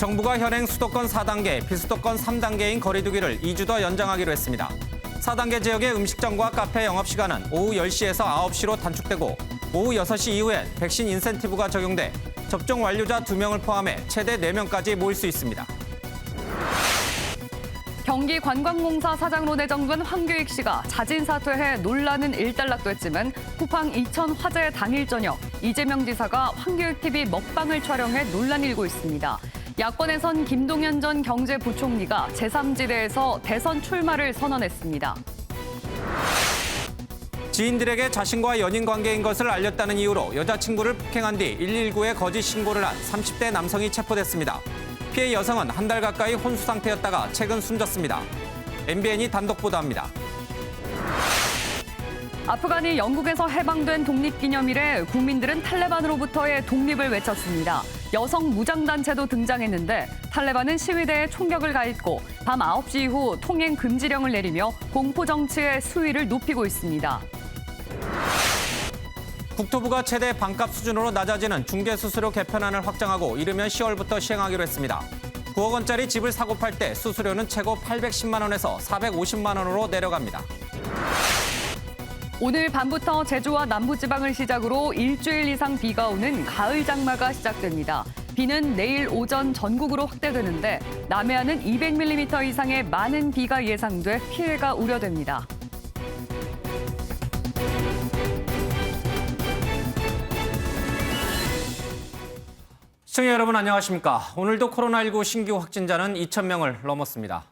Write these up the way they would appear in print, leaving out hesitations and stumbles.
정부가 현행 수도권 4단계, 비수도권 3단계인 거리 두기를 2주 더 연장하기로 했습니다. 4단계 지역의 음식점과 카페 영업시간은 오후 10시에서 9시로 단축되고 오후 6시 이후엔 백신 인센티브가 적용돼 접종 완료자 2명을 포함해 최대 4명까지 모일 수 있습니다. 경기관광공사 사장으로 내정된 황교익 씨가 자진 사퇴해 논란은 일단락됐지만 쿠팡 이천 화재 당일 저녁 이재명 지사가 황교익 TV 먹방을 촬영해 논란이 일고 있습니다. 야권에선 김동연 전 경제부총리가 제3지대에서 대선 출마를 선언했습니다. 지인들에게 자신과 연인 관계인 것을 알렸다는 이유로 여자친구를 폭행한 뒤 119에 거짓 신고를 한 30대 남성이 체포됐습니다. 피해 여성은 한 달 가까이 혼수 상태였다가 최근 숨졌습니다. MBN이 단독 보도합니다. 아프간이 영국에서 해방된 독립기념일에 국민들은 탈레반으로부터의 독립을 외쳤습니다. 여성 무장단체도 등장했는데 탈레반은 시위대에 총격을 가했고 밤 9시 이후 통행 금지령을 내리며 공포정치의 수위를 높이고 있습니다. 국토부가 최대 반값 수준으로 낮아지는 중개수수료 개편안을 확정하고 이르면 10월부터 시행하기로 했습니다. 9억 원짜리 집을 사고 팔 때 수수료는 최고 810만 원에서 450만 원으로 내려갑니다. 오늘 밤부터 제주와 남부지방을 시작으로 일주일 이상 비가 오는 가을 장마가 시작됩니다. 비는 내일 오전 전국으로 확대되는데 남해안은 200mm 이상의 많은 비가 예상돼 피해가 우려됩니다. 시청자 여러분 안녕하십니까. 오늘도 코로나19 신규 확진자는 2,000명을 넘었습니다.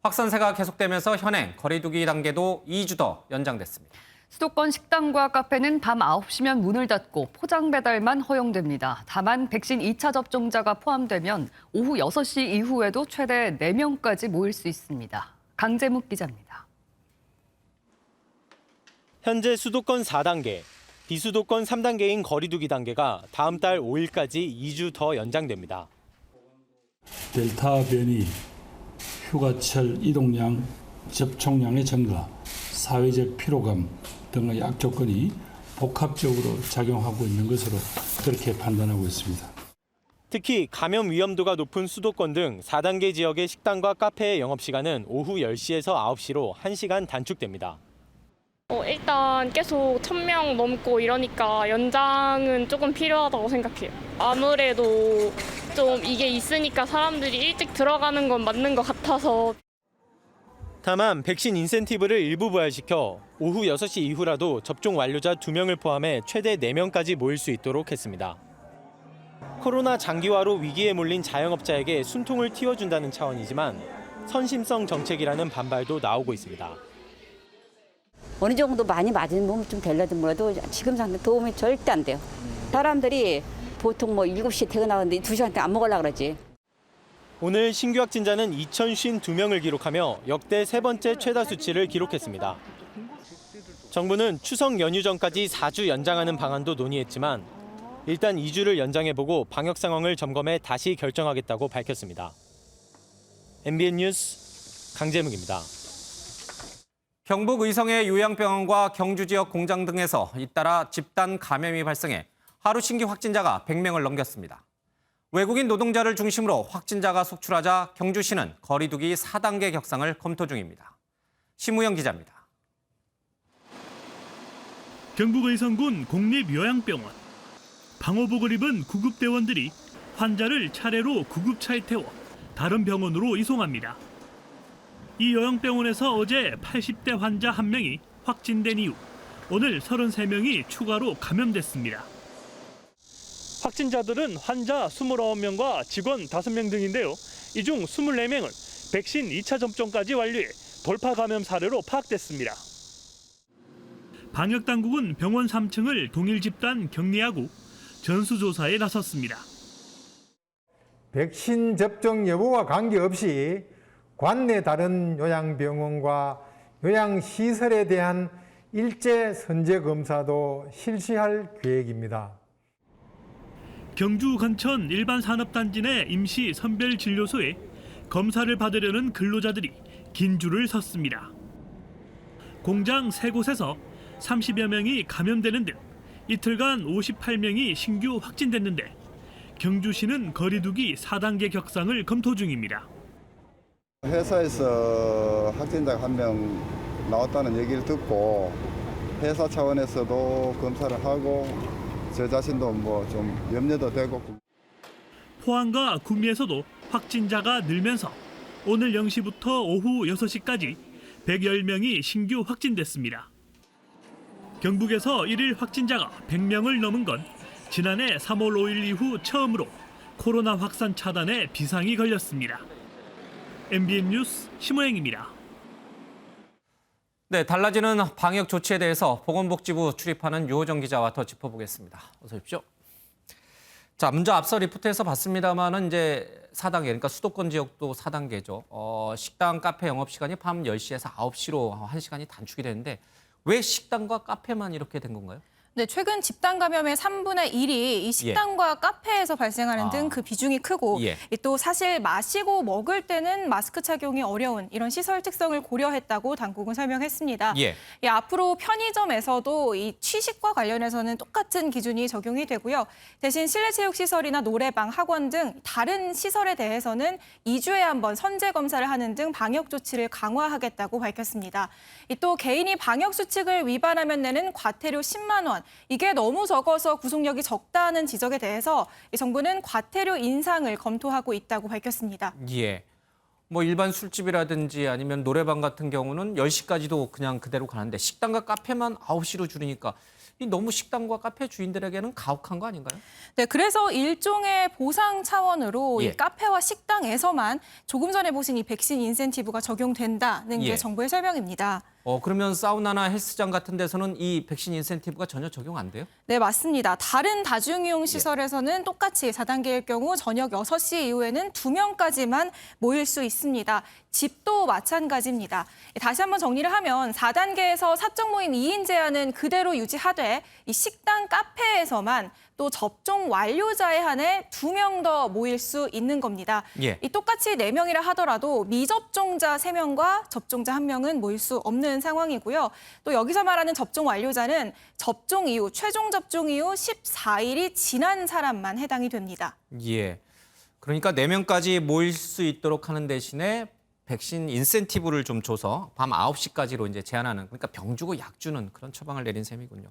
확산세가 계속되면서 현행 거리 두기 단계도 2주 더 연장됐습니다. 수도권 식당과 카페는 밤 9시면 문을 닫고 포장 배달만 허용됩니다. 다만 백신 2차 접종자가 포함되면 오후 6시 이후에도 최대 4명까지 모일 수 있습니다. 강재묵 기자입니다. 현재 수도권 4단계, 비수도권 3단계인 거리 두기 단계가 다음 달 5일까지 2주 더 연장됩니다. 델타 변이, 휴가철 이동량, 접촉량의 증가, 사회적 피로감 등의 악조건이 복합적으로 작용하고 있는 것으로 그렇게 판단하고 있습니다. 특히 감염 위험도가 높은 수도권 등 4단계 지역의 식당과 카페의 영업시간은 오후 10시에서 9시로 1시간 단축됩니다. 일단 계속 1,000명 넘고 이러니까 연장은 조금 필요하다고 생각해요. 아무래도 좀 이게 있으니까 사람들이 일찍 들어가는 건 맞는 것 같아서. 다만 백신 인센티브를 일부 부활시켜 오후 6시 이후라도 접종 완료자 2명을 포함해 최대 4명까지 모일 수 있도록 했습니다. 코로나 장기화로 위기에 몰린 자영업자에게 숨통을 틔워준다는 차원이지만 선심성 정책이라는 반발도 나오고 있습니다. 어느 정도 많이 맞은 몸 좀 될려도 몰라도 지금 상태 도움이 절대 안 돼요. 사람들이 보통 7시에 퇴근하는데 2시간대 안 먹으려고 그러지. 오늘 신규 확진자는 2,052명을 기록하며 역대 세 번째 최다 수치를 기록했습니다. 정부는 추석 연휴 전까지 4주 연장하는 방안도 논의했지만 일단 2주를 연장해보고 방역 상황을 점검해 다시 결정하겠다고 밝혔습니다. MBN 뉴스 강재묵입니다. 경북 의성의 요양병원과 경주 지역 공장 등에서 잇따라 집단 감염이 발생해 하루 신규 확진자가 100명을 넘겼습니다. 외국인 노동자를 중심으로 확진자가 속출하자 경주시는 거리 두기 4단계 격상을 검토 중입니다. 심우영 기자입니다. 경북 의성군 공립요양병원. 방호복을 입은 구급대원들이 환자를 차례로 구급차에 태워 다른 병원으로 이송합니다. 이 요양병원에서 어제 80대 환자 1명이 확진된 이후 오늘 33명이 추가로 감염됐습니다. 확진자들은 환자 29명과 직원 5명 등인데요. 이 중 24명은 백신 2차 접종까지 완료해 돌파 감염 사례로 파악됐습니다. 방역당국은 병원 3층을 동일 집단 격리하고 전수조사에 나섰습니다. 백신 접종 여부와 관계없이 관내 다른 요양병원과 요양시설에 대한 일제 선제 검사도 실시할 계획입니다. 경주 건천 일반산업단지 내 임시 선별진료소에 검사를 받으려는 근로자들이 긴 줄을 섰습니다. 공장 3곳에서 30여 명이 감염되는 등 이틀간 58명이 신규 확진됐는데 경주시는 거리두기 4단계 격상을 검토 중입니다. 회사에서 확진자가 1명 나왔다는 얘기를 듣고 회사 차원에서도 검사를 하고 저 자신도 뭐 좀 염려도 되고. 포항과 구미에서도 확진자가 늘면서 오늘 0시부터 오후 6시까지 110명이 신규 확진됐습니다. 경북에서 1일 확진자가 100명을 넘은 건 지난해 3월 5일 이후 처음으로 코로나 확산 차단에 비상이 걸렸습니다. MBN 뉴스 심호영입니다. 네, 달라지는 방역 조치에 대해서 보건복지부 출입하는 유호정 기자와 더 짚어보겠습니다. 어서 오십시오. 자, 먼저 앞서 리포트에서 봤습니다만은 이제 4단계, 그러니까 수도권 지역도 4단계죠. 식당, 카페 영업시간이 밤 10시에서 9시로 1시간이 단축이 되는데 왜 식당과 카페만 이렇게 된 건가요? 네, 최근 집단 감염의 3분의 1이 이 식당과 카페에서 발생하는 등 그 비중이 크고 또 사실 마시고 먹을 때는 마스크 착용이 어려운 이런 시설 특성을 고려했다고 당국은 설명했습니다. 앞으로 편의점에서도 이 취식과 관련해서는 똑같은 기준이 적용이 되고요. 대신 실내체육시설이나 노래방, 학원 등 다른 시설에 대해서는 2주에 한 번 선제 검사를 하는 등 방역 조치를 강화하겠다고 밝혔습니다. 또 개인이 방역 수칙을 위반하면 내는 과태료 10만 원. 이게 너무 적어서 구속력이 적다는 지적에 대해서 정부는 과태료 인상을 검토하고 있다고 밝혔습니다. 뭐 일반 술집이라든지 아니면 노래방 같은 경우는 10시까지도 그냥 그대로 가는데 식당과 카페만 9시로 줄이니까 이 너무 식당과 카페 주인들에게는 가혹한 거 아닌가요? 네, 그래서 일종의 보상 차원으로 이 카페와 식당에서만 조금 전에 보신 이 백신 인센티브가 적용된다는 게 정부의 설명입니다. 그러면 사우나나 헬스장 같은 데서는 이 백신 인센티브가 전혀 적용 안 돼요? 네, 맞습니다. 다른 다중이용 시설에서는 똑같이 4단계일 경우 저녁 6시 이후에는 2명까지만 모일 수 있습니다. 집도 마찬가지입니다. 다시 한번 정리를 하면 4단계에서 사적 모임 2인 제한은 그대로 유지하되 이 식당, 카페에서만 또 접종 완료자에 한해 2명 더 모일 수 있는 겁니다. 이 똑같이 4명이라 하더라도 미접종자 3명과 접종자 1명은 모일 수 없는 상황이고요. 또 여기서 말하는 접종 완료자는 접종 이후, 최종 접종 이후 14일이 지난 사람만 해당이 됩니다. 그러니까 4명까지 모일 수 있도록 하는 대신에 백신 인센티브를 좀 줘서 밤 9시까지로 이제 제한하는, 그러니까 병 주고 약 주는 그런 처방을 내린 셈이군요.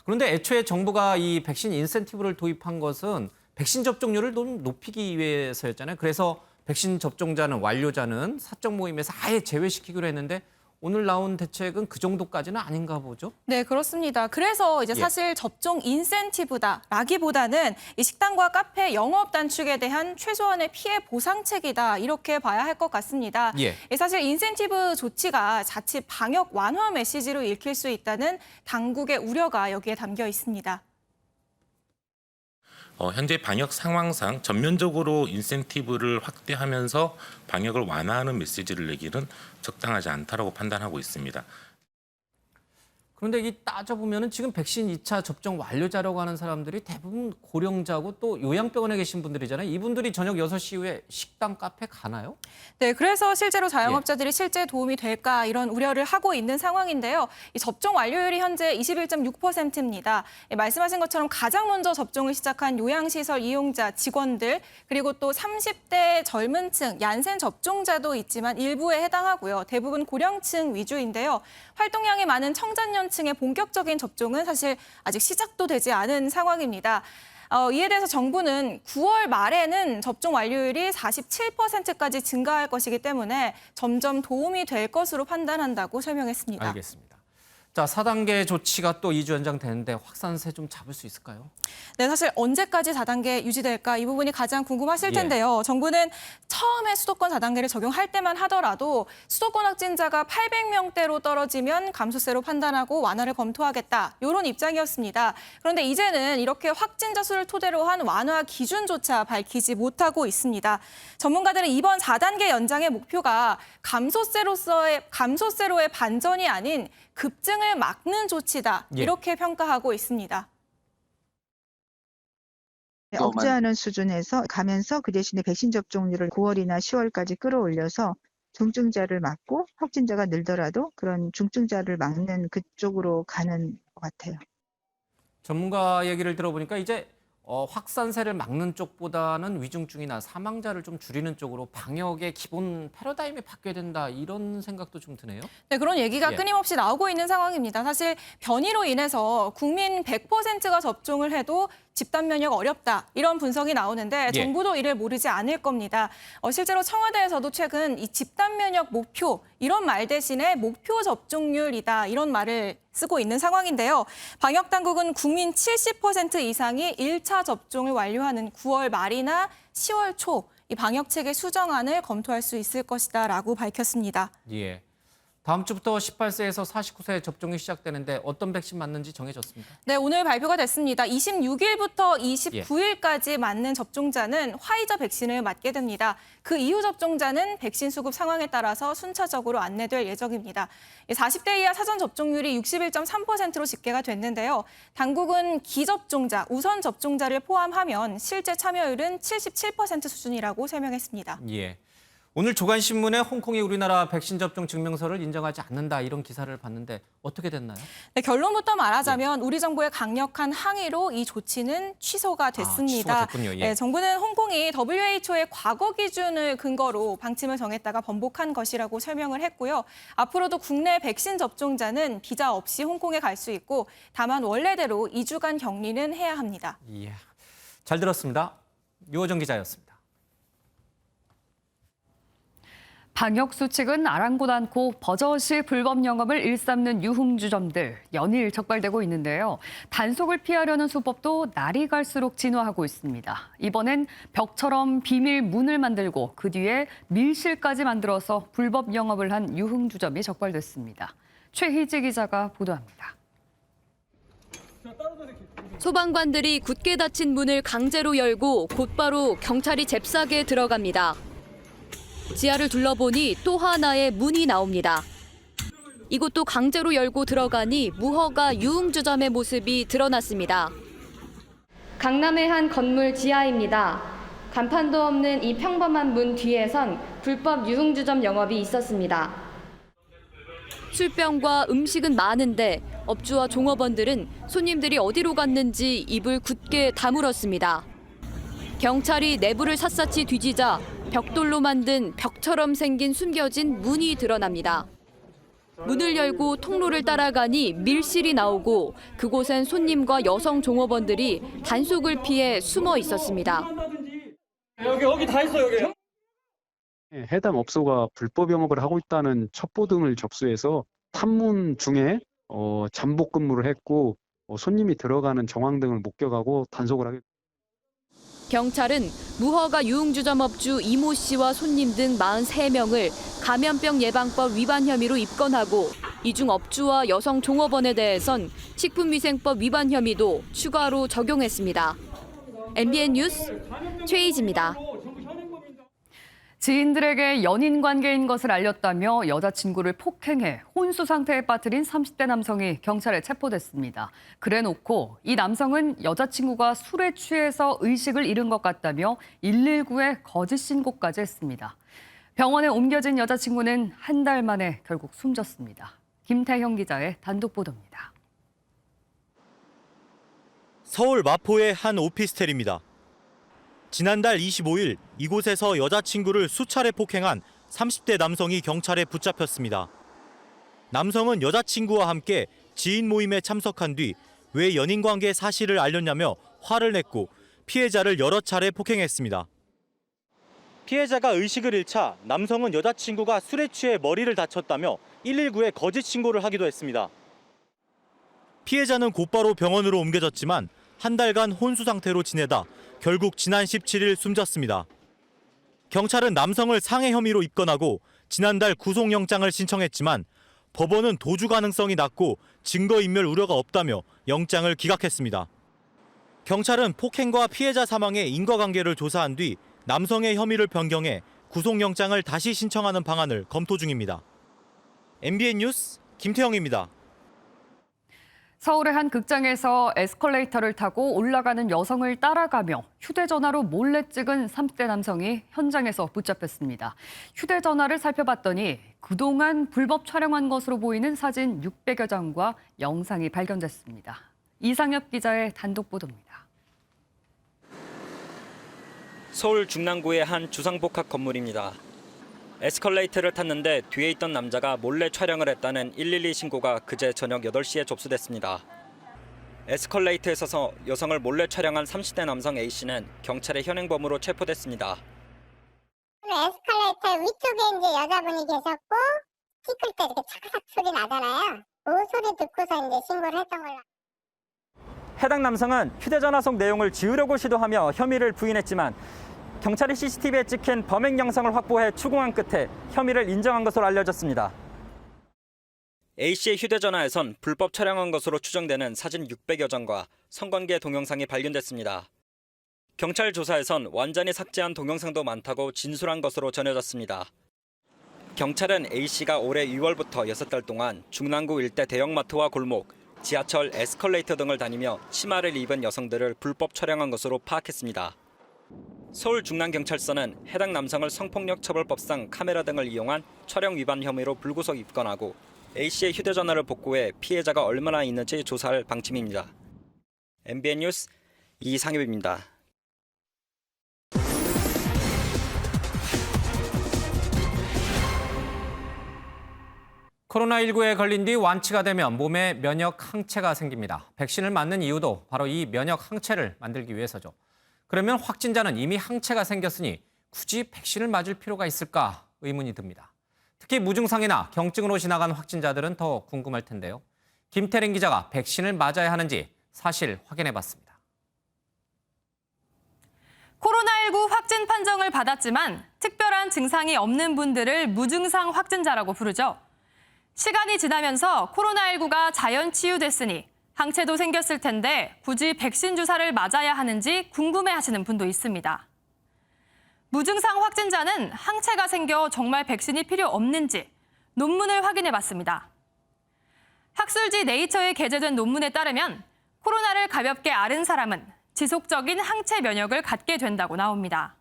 그런데 애초에 정부가 이 백신 인센티브를 도입한 것은 백신 접종률을 좀 높이기 위해서였잖아요. 그래서 백신 접종자는, 완료자는 사적 모임에서 아예 제외시키기로 했는데 오늘 나온 대책은 그 정도까지는 아닌가 보죠? 네, 그렇습니다. 그래서 이제 사실 접종 인센티브다라기보다는 이 식당과 카페 영업 단축에 대한 최소한의 피해 보상책이다, 이렇게 봐야 할 것 같습니다. 사실 인센티브 조치가 자칫 방역 완화 메시지로 읽힐 수 있다는 당국의 우려가 여기에 담겨 있습니다. 현재 방역 상황상 전면적으로 인센티브를 확대하면서 방역을 완화하는 메시지를 내기는 적당하지 않다라고 판단하고 있습니다. 그런데 이 따져보면 지금 백신 2차 접종 완료자라고 하는 사람들이 대부분 고령자고 또 요양병원에 계신 분들이잖아요. 이분들이 저녁 6시 이후에 식당, 카페 가나요? 네, 그래서 실제로 자영업자들이 실제 도움이 될까 이런 우려를 하고 있는 상황인데요. 이 접종 완료율이 현재 21.6%입니다. 말씀하신 것처럼 가장 먼저 접종을 시작한 요양시설 이용자, 직원들, 그리고 또 30대 젊은 층, 얀센 접종자도 있지만 일부에 해당하고요. 대부분 고령층 위주인데요. 활동량이 많은 청장년층의 본격적인 접종은 사실 아직 시작도 되지 않은 상황입니다. 이에 대해서 정부는 9월 말에는 접종 완료율이 47%까지 증가할 것이기 때문에 점점 도움이 될 것으로 판단한다고 설명했습니다. 알겠습니다. 자, 4단계 조치가 또 2주 연장되는데 확산세 좀 잡을 수 있을까요? 네, 사실 언제까지 4단계 유지될까 이 부분이 가장 궁금하실 텐데요. 정부는 처음에 수도권 4단계를 적용할 때만 하더라도 수도권 확진자가 800명대로 떨어지면 감소세로 판단하고 완화를 검토하겠다, 이런 입장이었습니다. 그런데 이제는 이렇게 확진자 수를 토대로 한 완화 기준조차 밝히지 못하고 있습니다. 전문가들은 이번 4단계 연장의 목표가 감소세로의 반전이 아닌 급증을 막는 조치다, 이렇게 평가하고 있습니다. 억제하는 수준에서 가면서 그 대신에 백신 접종률을 9월이나 10월까지 끌어올려서 중증자를 막고 확진자가 늘더라도 그런 중증자를 막는 그쪽으로 가는 것 같아요. 전문가 얘기를 들어보니까 이제 확산세를 막는 쪽보다는 위중증이나 사망자를 좀 줄이는 쪽으로 방역의 기본 패러다임이 바뀌어야 된다 이런 생각도 좀 드네요. 네, 그런 얘기가 예. 끊임없이 나오고 있는 상황입니다. 사실 변이로 인해서 국민 100%가 접종을 해도 집단 면역 어렵다 이런 분석이 나오는데 예. 정부도 이를 모르지 않을 겁니다. 실제로 청와대에서도 최근 이 집단 면역 목표 이런 말 대신에 목표 접종률이다 이런 말을 쓰고 있는 상황인데요. 방역 당국은 국민 70% 이상이 1차 접종을 완료하는 9월 말이나 10월 초 이 방역 체계 수정안을 검토할 수 있을 것이다라고 밝혔습니다. 예. 다음 주부터 18세에서 49세 접종이 시작되는데 어떤 백신 맞는지 정해졌습니다. 네, 오늘 발표가 됐습니다. 26일부터 29일까지 맞는 접종자는 화이자 백신을 맞게 됩니다. 그 이후 접종자는 백신 수급 상황에 따라서 순차적으로 안내될 예정입니다. 40대 이하 사전 접종률이 61.3%로 집계가 됐는데요. 당국은 기접종자, 우선 접종자를 포함하면 실제 참여율은 77% 수준이라고 설명했습니다. 예. 오늘 조간신문에 홍콩이 우리나라 백신 접종 증명서를 인정하지 않는다 이런 기사를 봤는데 어떻게 됐나요? 네, 결론부터 말하자면 우리 정부의 강력한 항의로 이 조치는 취소가 됐습니다. 취소됐군요. 예. 네, 정부는 홍콩이 WHO의 과거 기준을 근거로 방침을 정했다가 번복한 것이라고 설명을 했고요. 앞으로도 국내 백신 접종자는 비자 없이 홍콩에 갈 수 있고 다만 원래대로 2주간 격리는 해야 합니다. 예. 잘 들었습니다. 유호정 기자였습니다. 방역 수칙은 아랑곳 않고 버젓이 불법 영업을 일삼는 유흥주점들 연일 적발되고 있는데요. 단속을 피하려는 수법도 날이 갈수록 진화하고 있습니다. 이번엔 벽처럼 비밀 문을 만들고 그 뒤에 밀실까지 만들어서 불법 영업을 한 유흥주점이 적발됐습니다. 최희지 기자가 보도합니다. 소방관들이 굳게 닫힌 문을 강제로 열고 곧바로 경찰이 잽싸게 들어갑니다. 지하를 둘러보니 또 하나의 문이 나옵니다. 이곳도 강제로 열고 들어가니 무허가 유흥주점의 모습이 드러났습니다. 강남의 한 건물 지하입니다. 간판도 없는 이 평범한 문 뒤에선 불법 유흥주점 영업이 있었습니다. 술병과 음식은 많은데 업주와 종업원들은 손님들이 어디로 갔는지 입을 굳게 다물었습니다. 경찰이 내부를 샅샅이 뒤지자 벽돌로 만든 벽처럼 생긴 숨겨진 문이 드러납니다. 문을 열고 통로를 따라가니 밀실이 나오고 그곳엔 손님과 여성 종업원들이 단속을 피해 숨어 있었습니다. 여기 다 있어 여기. 해당 업소가 불법 영업을 하고 있다는 첩보 등을 접수해서 탐문 중에 잠복 근무를 했고 손님이 들어가는 정황 등을 목격하고 단속을 하게. 경찰은 무허가 유흥주점 업주 이모 씨와 손님 등 43명을 감염병 예방법 위반 혐의로 입건하고 이 중 업주와 여성 종업원에 대해선 식품위생법 위반 혐의도 추가로 적용했습니다. MBN 뉴스 최희지입니다. 지인들에게 연인 관계인 것을 알렸다며 여자친구를 폭행해 혼수 상태에 빠뜨린 30대 남성이 경찰에 체포됐습니다. 그래놓고 이 남성은 여자친구가 술에 취해서 의식을 잃은 것 같다며 119에 거짓 신고까지 했습니다. 병원에 옮겨진 여자친구는 한 달 만에 결국 숨졌습니다. 김태형 기자의 단독 보도입니다. 서울 마포의 한 오피스텔입니다. 지난달 25일 이곳에서 여자친구를 수차례 폭행한 30대 남성이 경찰에 붙잡혔습니다. 남성은 여자친구와 함께 지인 모임에 참석한 뒤 왜 연인 관계 사실을 알렸냐며 화를 냈고 피해자를 여러 차례 폭행했습니다. 피해자가 의식을 잃자 남성은 여자친구가 술에 취해 머리를 다쳤다며 119에 거짓 신고를 하기도 했습니다. 피해자는 곧바로 병원으로 옮겨졌지만 한 달간 혼수 상태로 지내다 결국 지난 17일 숨졌습니다. 경찰은 남성을 상해 혐의로 입건하고 지난달 구속영장을 신청했지만 법원은 도주 가능성이 낮고 증거인멸 우려가 없다며 영장을 기각했습니다. 경찰은 폭행과 피해자 사망의 인과관계를 조사한 뒤 남성의 혐의를 변경해 구속영장을 다시 신청하는 방안을 검토 중입니다. MBN 뉴스 김태형입니다. 서울의 한 극장에서 에스컬레이터를 타고 올라가는 여성을 따라가며 휴대전화로 몰래 찍은 30대 남성이 현장에서 붙잡혔습니다. 휴대전화를 살펴봤더니 그동안 불법 촬영한 것으로 보이는 사진 600여 장과 영상이 발견됐습니다. 이상엽 기자의 단독 보도입니다. 서울 중랑구의 한 주상복합 건물입니다. 에스컬레이터를 탔는데 뒤에 있던 남자가 몰래 촬영을 했다는 112 신고가 그제 저녁 8시에 접수됐습니다. 에스컬레이터에 서서 여성을 몰래 촬영한 30대 남성 A씨는 경찰의 현행범으로 체포됐습니다. 에스컬레이터 위쪽에 이제 여자분이 계셨고 찍을 때 이렇게 차크삭 소리 나잖아요. 그 소리 듣고서 이제 신고를 했던 걸로. 해당 남성은 휴대전화 속 내용을 지우려고 시도하며 혐의를 부인했지만 경찰이 CCTV에 찍힌 범행 영상을 확보해 추궁한 끝에 혐의를 인정한 것으로 알려졌습니다. A씨의 휴대전화에선 불법 촬영한 것으로 추정되는 사진 600여 장과 성관계 동영상이 발견됐습니다. 경찰 조사에선 완전히 삭제한 동영상도 많다고 진술한 것으로 전해졌습니다. 경찰은 A씨가 올해 2월부터 6달 동안 중랑구 일대 대형마트와 골목, 지하철, 에스컬레이터 등을 다니며 치마를 입은 여성들을 불법 촬영한 것으로 파악했습니다. 서울 중랑경찰서는 해당 남성을 성폭력처벌법상 카메라 등을 이용한 촬영 위반 혐의로 불구속 입건하고 A씨의 휴대전화를 복구해 피해자가 얼마나 있는지 조사할 방침입니다. MBN 뉴스 이상엽입니다. 코로나19에 걸린 뒤 완치가 되면 몸에 면역 항체가 생깁니다. 백신을 맞는 이유도 바로 이 면역 항체를 만들기 위해서죠. 그러면 확진자는 이미 항체가 생겼으니 굳이 백신을 맞을 필요가 있을까 의문이 듭니다. 특히 무증상이나 경증으로 지나간 확진자들은 더 궁금할 텐데요. 김태린 기자가 백신을 맞아야 하는지 사실 확인해봤습니다. 코로나19 확진 판정을 받았지만 특별한 증상이 없는 분들을 무증상 확진자라고 부르죠. 시간이 지나면서 코로나19가 자연 치유됐으니 항체도 생겼을 텐데 굳이 백신 주사를 맞아야 하는지 궁금해하시는 분도 있습니다. 무증상 확진자는 항체가 생겨 정말 백신이 필요 없는지 논문을 확인해봤습니다. 학술지 네이처에 게재된 논문에 따르면 코로나를 가볍게 앓은 사람은 지속적인 항체 면역을 갖게 된다고 나옵니다.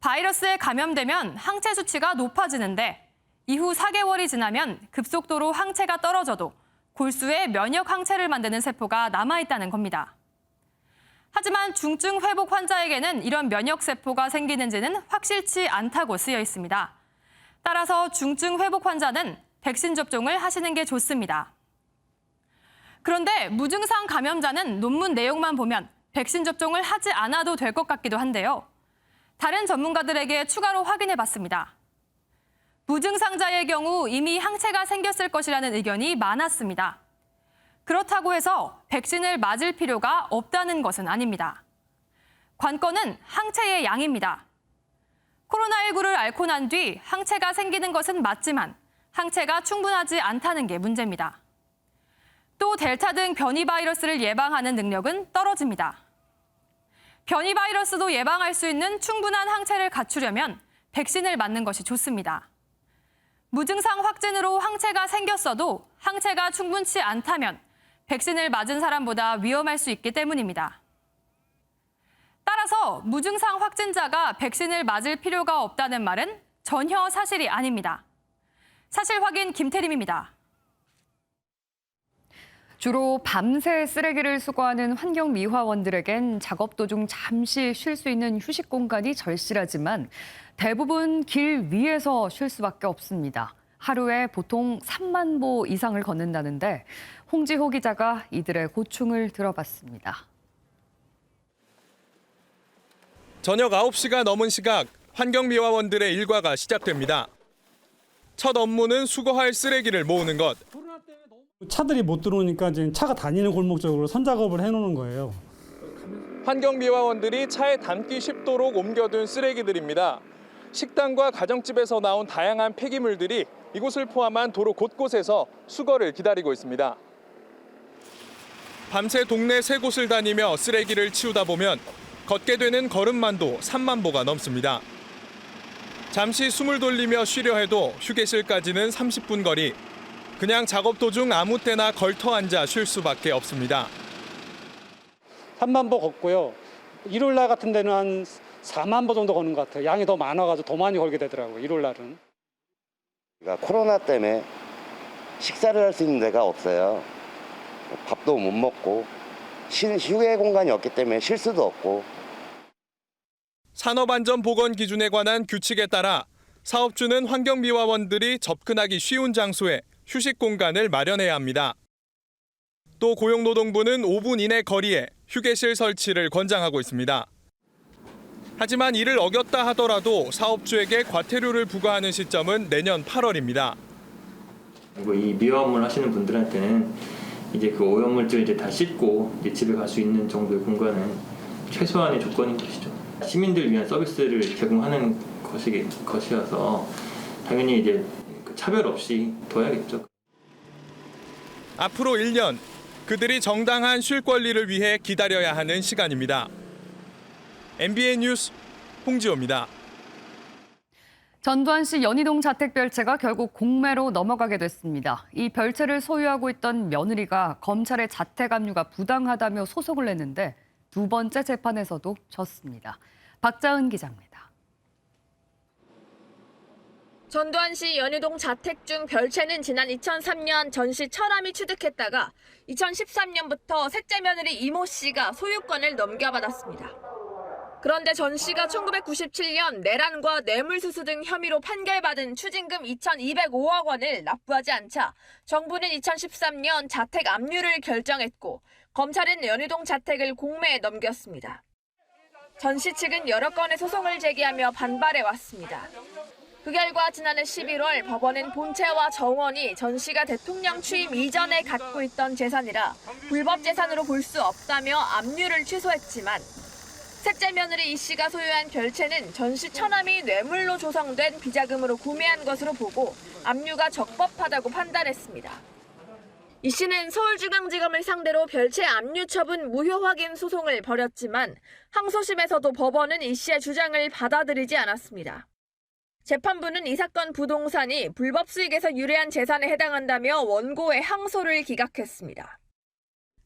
바이러스에 감염되면 항체 수치가 높아지는데 이후 4개월이 지나면 급속도로 항체가 떨어져도 골수에 면역 항체를 만드는 세포가 남아있다는 겁니다. 하지만 중증 회복 환자에게는 이런 면역 세포가 생기는지는 확실치 않다고 쓰여 있습니다. 따라서 중증 회복 환자는 백신 접종을 하시는 게 좋습니다. 그런데 무증상 감염자는 논문 내용만 보면 백신 접종을 하지 않아도 될 것 같기도 한데요. 다른 전문가들에게 추가로 확인해봤습니다. 무증상자의 경우 이미 항체가 생겼을 것이라는 의견이 많았습니다. 그렇다고 해서 백신을 맞을 필요가 없다는 것은 아닙니다. 관건은 항체의 양입니다. 코로나19를 앓고 난 뒤 항체가 생기는 것은 맞지만 항체가 충분하지 않다는 게 문제입니다. 또 델타 등 변이 바이러스를 예방하는 능력은 떨어집니다. 변이 바이러스도 예방할 수 있는 충분한 항체를 갖추려면 백신을 맞는 것이 좋습니다. 무증상 확진으로 항체가 생겼어도 항체가 충분치 않다면 백신을 맞은 사람보다 위험할 수 있기 때문입니다. 따라서 무증상 확진자가 백신을 맞을 필요가 없다는 말은 전혀 사실이 아닙니다. 사실 확인 김태림입니다. 주로 밤새 쓰레기를 수거하는 환경미화원들에겐 작업 도중 잠시 쉴 수 있는 휴식 공간이 절실하지만 대부분 길 위에서 쉴 수밖에 없습니다. 하루에 보통 3만 보 이상을 걷는다는데 홍지호 기자가 이들의 고충을 들어봤습니다. 저녁 9시가 넘은 시각 환경미화원들의 일과가 시작됩니다. 첫 업무는 수거할 쓰레기를 모으는 것. 차들이 못 들어오니까 이제 차가 다니는 골목 쪽으로 선작업을 해놓는 거예요. 환경미화원들이 차에 담기 쉽도록 옮겨둔 쓰레기들입니다. 식당과 가정집에서 나온 다양한 폐기물들이 이곳을 포함한 도로 곳곳에서 수거를 기다리고 있습니다. 밤새 동네 3곳을 다니며 쓰레기를 치우다 보면 걷게 되는 걸음만도 3만 보가 넘습니다. 잠시 숨을 돌리며 쉬려 해도 휴게실까지는 30분 거리. 그냥 작업 도중 아무 때나 걸터 앉아 쉴 수밖에 없습니다. 3만 보 걷고요. 일요일 날 같은 데는 한 4만 보 정도 걷는 것 같아요. 양이 더 많아가지고 더 많이 걸게 되더라고요. 일요일 날은. 그러니까 코로나 때문에 식사를 할 수 있는 데가 없어요. 밥도 못 먹고 휴게 공간이 없기 때문에 쉴 수도 없고. 산업안전보건 기준에 관한 규칙에 따라 사업주는 환경미화원들이 접근하기 쉬운 장소에 휴식 공간을 마련해야 합니다. 또 고용노동부는 5분 이내 거리에 휴게실 설치를 권장하고 있습니다. 하지만 이를 어겼다 하더라도 사업주에게 과태료를 부과하는 시점은 내년 8월입니다. 그리고 이 미화업을 하시는 분들한테는 이제 그 오염물질 이제 다 씻고 이제 집에 갈 수 있는 정도의 공간은 최소한의 조건인 것이죠. 시민들 위한 서비스를 제공하는 것이어서 당연히 이제 차별 없이 둬야겠죠. 앞으로 1년 그들이 정당한 쉴 권리를 위해 기다려야 하는 시간입니다. MBN 뉴스 홍지호입니다. 전두환씨 연희동 자택 별채가 결국 공매로 넘어가게 됐습니다. 이 별채를 소유하고 있던 며느리가 검찰의 자택 압류가 부당하다며 소송을 냈는데 두 번째 재판에서도 졌습니다. 박자은 기자입니다. 전두환 씨 연희동 자택 중 별채는 지난 2003년 전 씨 처남이 취득했다가 2013년부터 셋째 며느리 이모 씨가 소유권을 넘겨받았습니다. 그런데 전 씨가 1997년 내란과 뇌물수수 등 혐의로 판결받은 추징금 2,205억 원을 납부하지 않자 정부는 2013년 자택 압류를 결정했고 검찰은 연희동 자택을 공매에 넘겼습니다. 전 씨 측은 여러 건의 소송을 제기하며 반발해왔습니다. 그 결과 지난해 11월 법원은 본체와 정원이 전 씨가 대통령 취임 이전에 갖고 있던 재산이라 불법 재산으로 볼 수 없다며 압류를 취소했지만 셋째 며느리 이 씨가 소유한 별채는 전 씨 처남이 뇌물로 조성된 비자금으로 구매한 것으로 보고 압류가 적법하다고 판단했습니다. 이 씨는 서울중앙지검을 상대로 별채 압류 처분 무효 확인 소송을 벌였지만 항소심에서도 법원은 이 씨의 주장을 받아들이지 않았습니다. 재판부는 이 사건 부동산이 불법 수익에서 유래한 재산에 해당한다며 원고의 항소를 기각했습니다.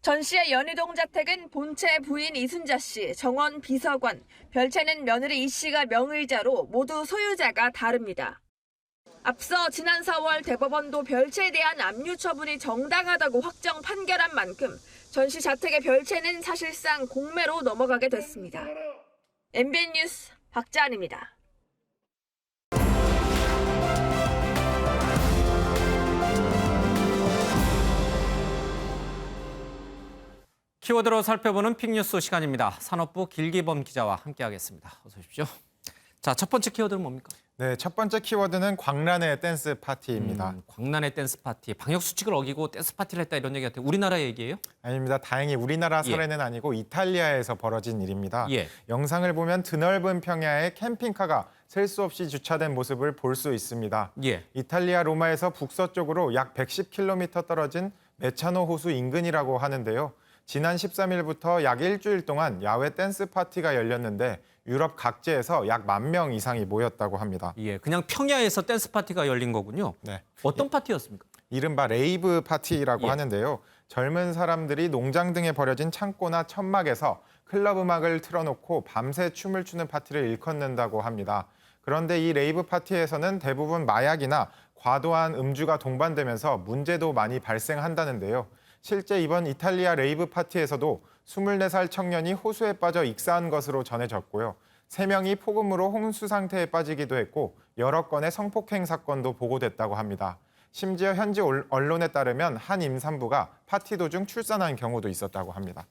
전 씨의 연희동 자택은 본체 부인 이순자 씨, 정원 비서관, 별채는 며느리 이 씨가 명의자로 모두 소유자가 다릅니다. 앞서 지난 4월 대법원도 별채에 대한 압류 처분이 정당하다고 확정 판결한 만큼 전 씨 자택의 별채는 사실상 공매로 넘어가게 됐습니다. MBN 뉴스 박자은입니다. 키워드로 살펴보는 픽뉴스 시간입니다. 산업부 길기범 기자와 함께하겠습니다. 어서 오십시오. 자, 첫 번째 키워드는 뭡니까? 네, 첫 번째 키워드는 광란의 댄스 파티입니다. 광란의 댄스 파티. 방역 수칙을 어기고 댄스 파티를 했다 이런 얘기 같아요. 우리나라 얘기예요? 아닙니다. 다행히 우리나라 사례는 아니고 이탈리아에서 벌어진 일입니다. 영상을 보면 드넓은 평야에 캠핑카가 셀 수 없이 주차된 모습을 볼 수 있습니다. 이탈리아 로마에서 북서쪽으로 약 110km 떨어진 메차노 호수 인근이라고 하는데요. 지난 13일부터 약 일주일 동안 야외 댄스 파티가 열렸는데 유럽 각지에서 약 10,000명 이상이 모였다고 합니다. 그냥 평야에서 댄스 파티가 열린 거군요. 네. 어떤 파티였습니까? 이른바 레이브 파티라고 하는데요. 젊은 사람들이 농장 등에 버려진 창고나 천막에서 클럽 음악을 틀어놓고 밤새 춤을 추는 파티를 일컫는다고 합니다. 그런데 이 레이브 파티에서는 대부분 마약이나 과도한 음주가 동반되면서 문제도 많이 발생한다는데요. 실제 이번 이탈리아 레이브 파티에서도 24살 청년이 호수에 빠져 익사한 것으로 전해졌고요. 3명이 폭음으로 홍수 상태에 빠지기도 했고 여러 건의 성폭행 사건도 보고됐다고 합니다. 심지어 현지 언론에 따르면 한 임산부가 파티 도중 출산한 경우도 있었다고 합니다.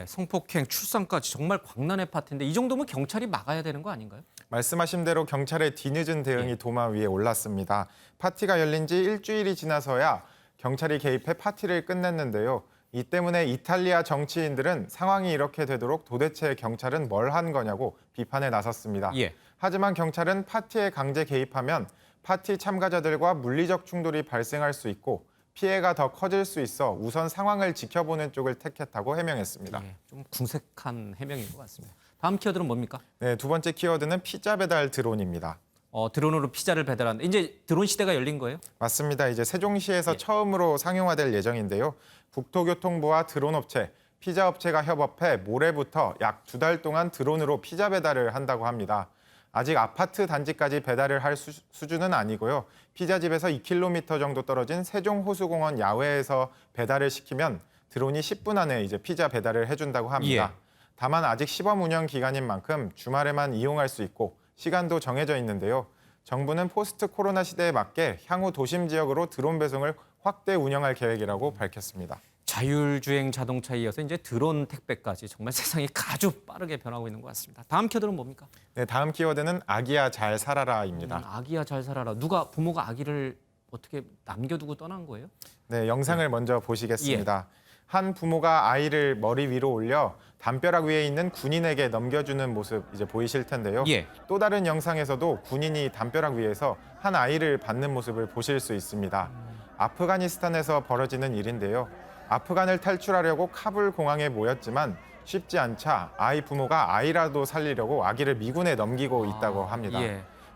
성폭행, 출산까지 정말 광란의 파티인데 이 정도면 경찰이 막아야 되는 거 아닌가요? 말씀하신 대로 경찰의 뒤늦은 대응이 도마 위에 올랐습니다. 파티가 열린 지 일주일이 지나서야 경찰이 개입해 파티를 끝냈는데요. 이 때문에 이탈리아 정치인들은 상황이 이렇게 되도록 도대체 경찰은 뭘 한 거냐고 비판에 나섰습니다. 하지만 경찰은 파티에 강제 개입하면 파티 참가자들과 물리적 충돌이 발생할 수 있고 피해가 더 커질 수 있어 우선 상황을 지켜보는 쪽을 택했다고 해명했습니다. 좀 궁색한 해명인 것 같습니다. 다음 키워드는 뭡니까? 네, 두 번째 키워드는 피자 배달 드론입니다. 드론으로 피자를 배달한다. 이제 드론 시대가 열린 거예요? 맞습니다. 이제 세종시에서 처음으로 상용화될 예정인데요. 국토교통부와 드론업체, 피자업체가 협업해 모레부터 약 2달 동안 드론으로 피자 배달을 한다고 합니다. 아직 아파트 단지까지 배달을 할 수준은 아니고요. 피자집에서 2km 정도 떨어진 세종호수공원 야외에서 배달을 시키면 드론이 10분 안에 이제 피자 배달을 해준다고 합니다. 다만 아직 시범 운영 기간인 만큼 주말에만 이용할 수 있고 시간도 정해져 있는데요. 정부는 포스트 코로나 시대에 맞게 향후 도심 지역으로 드론 배송을 확대 운영할 계획이라고 밝혔습니다. 자율주행 자동차에 이어서 이제 드론 택배까지 정말 세상이 아주 빠르게 변하고 있는 것 같습니다. 다음 키워드는 뭡니까? 네, 다음 키워드는 아기야 잘 살아라입니다. 아기야 잘 살아라. 부모가 아기를 어떻게 남겨두고 떠난 거예요? 네, 영상을 먼저 보시겠습니다. 한 부모가 아이를 머리 위로 올려 담벼락 위에 있는 군인에게 넘겨주는 모습 이제 보이실 텐데요. 또 다른 영상에서도 군인이 담벼락 위에서 한 아이를 받는 모습을 보실 수 있습니다. 아프가니스탄에서 벌어지는 일인데요. 아프간을 탈출하려고 카불 공항에 모였지만 쉽지 않자 아이 부모가 아이라도 살리려고 아기를 미군에 넘기고 있다고 합니다.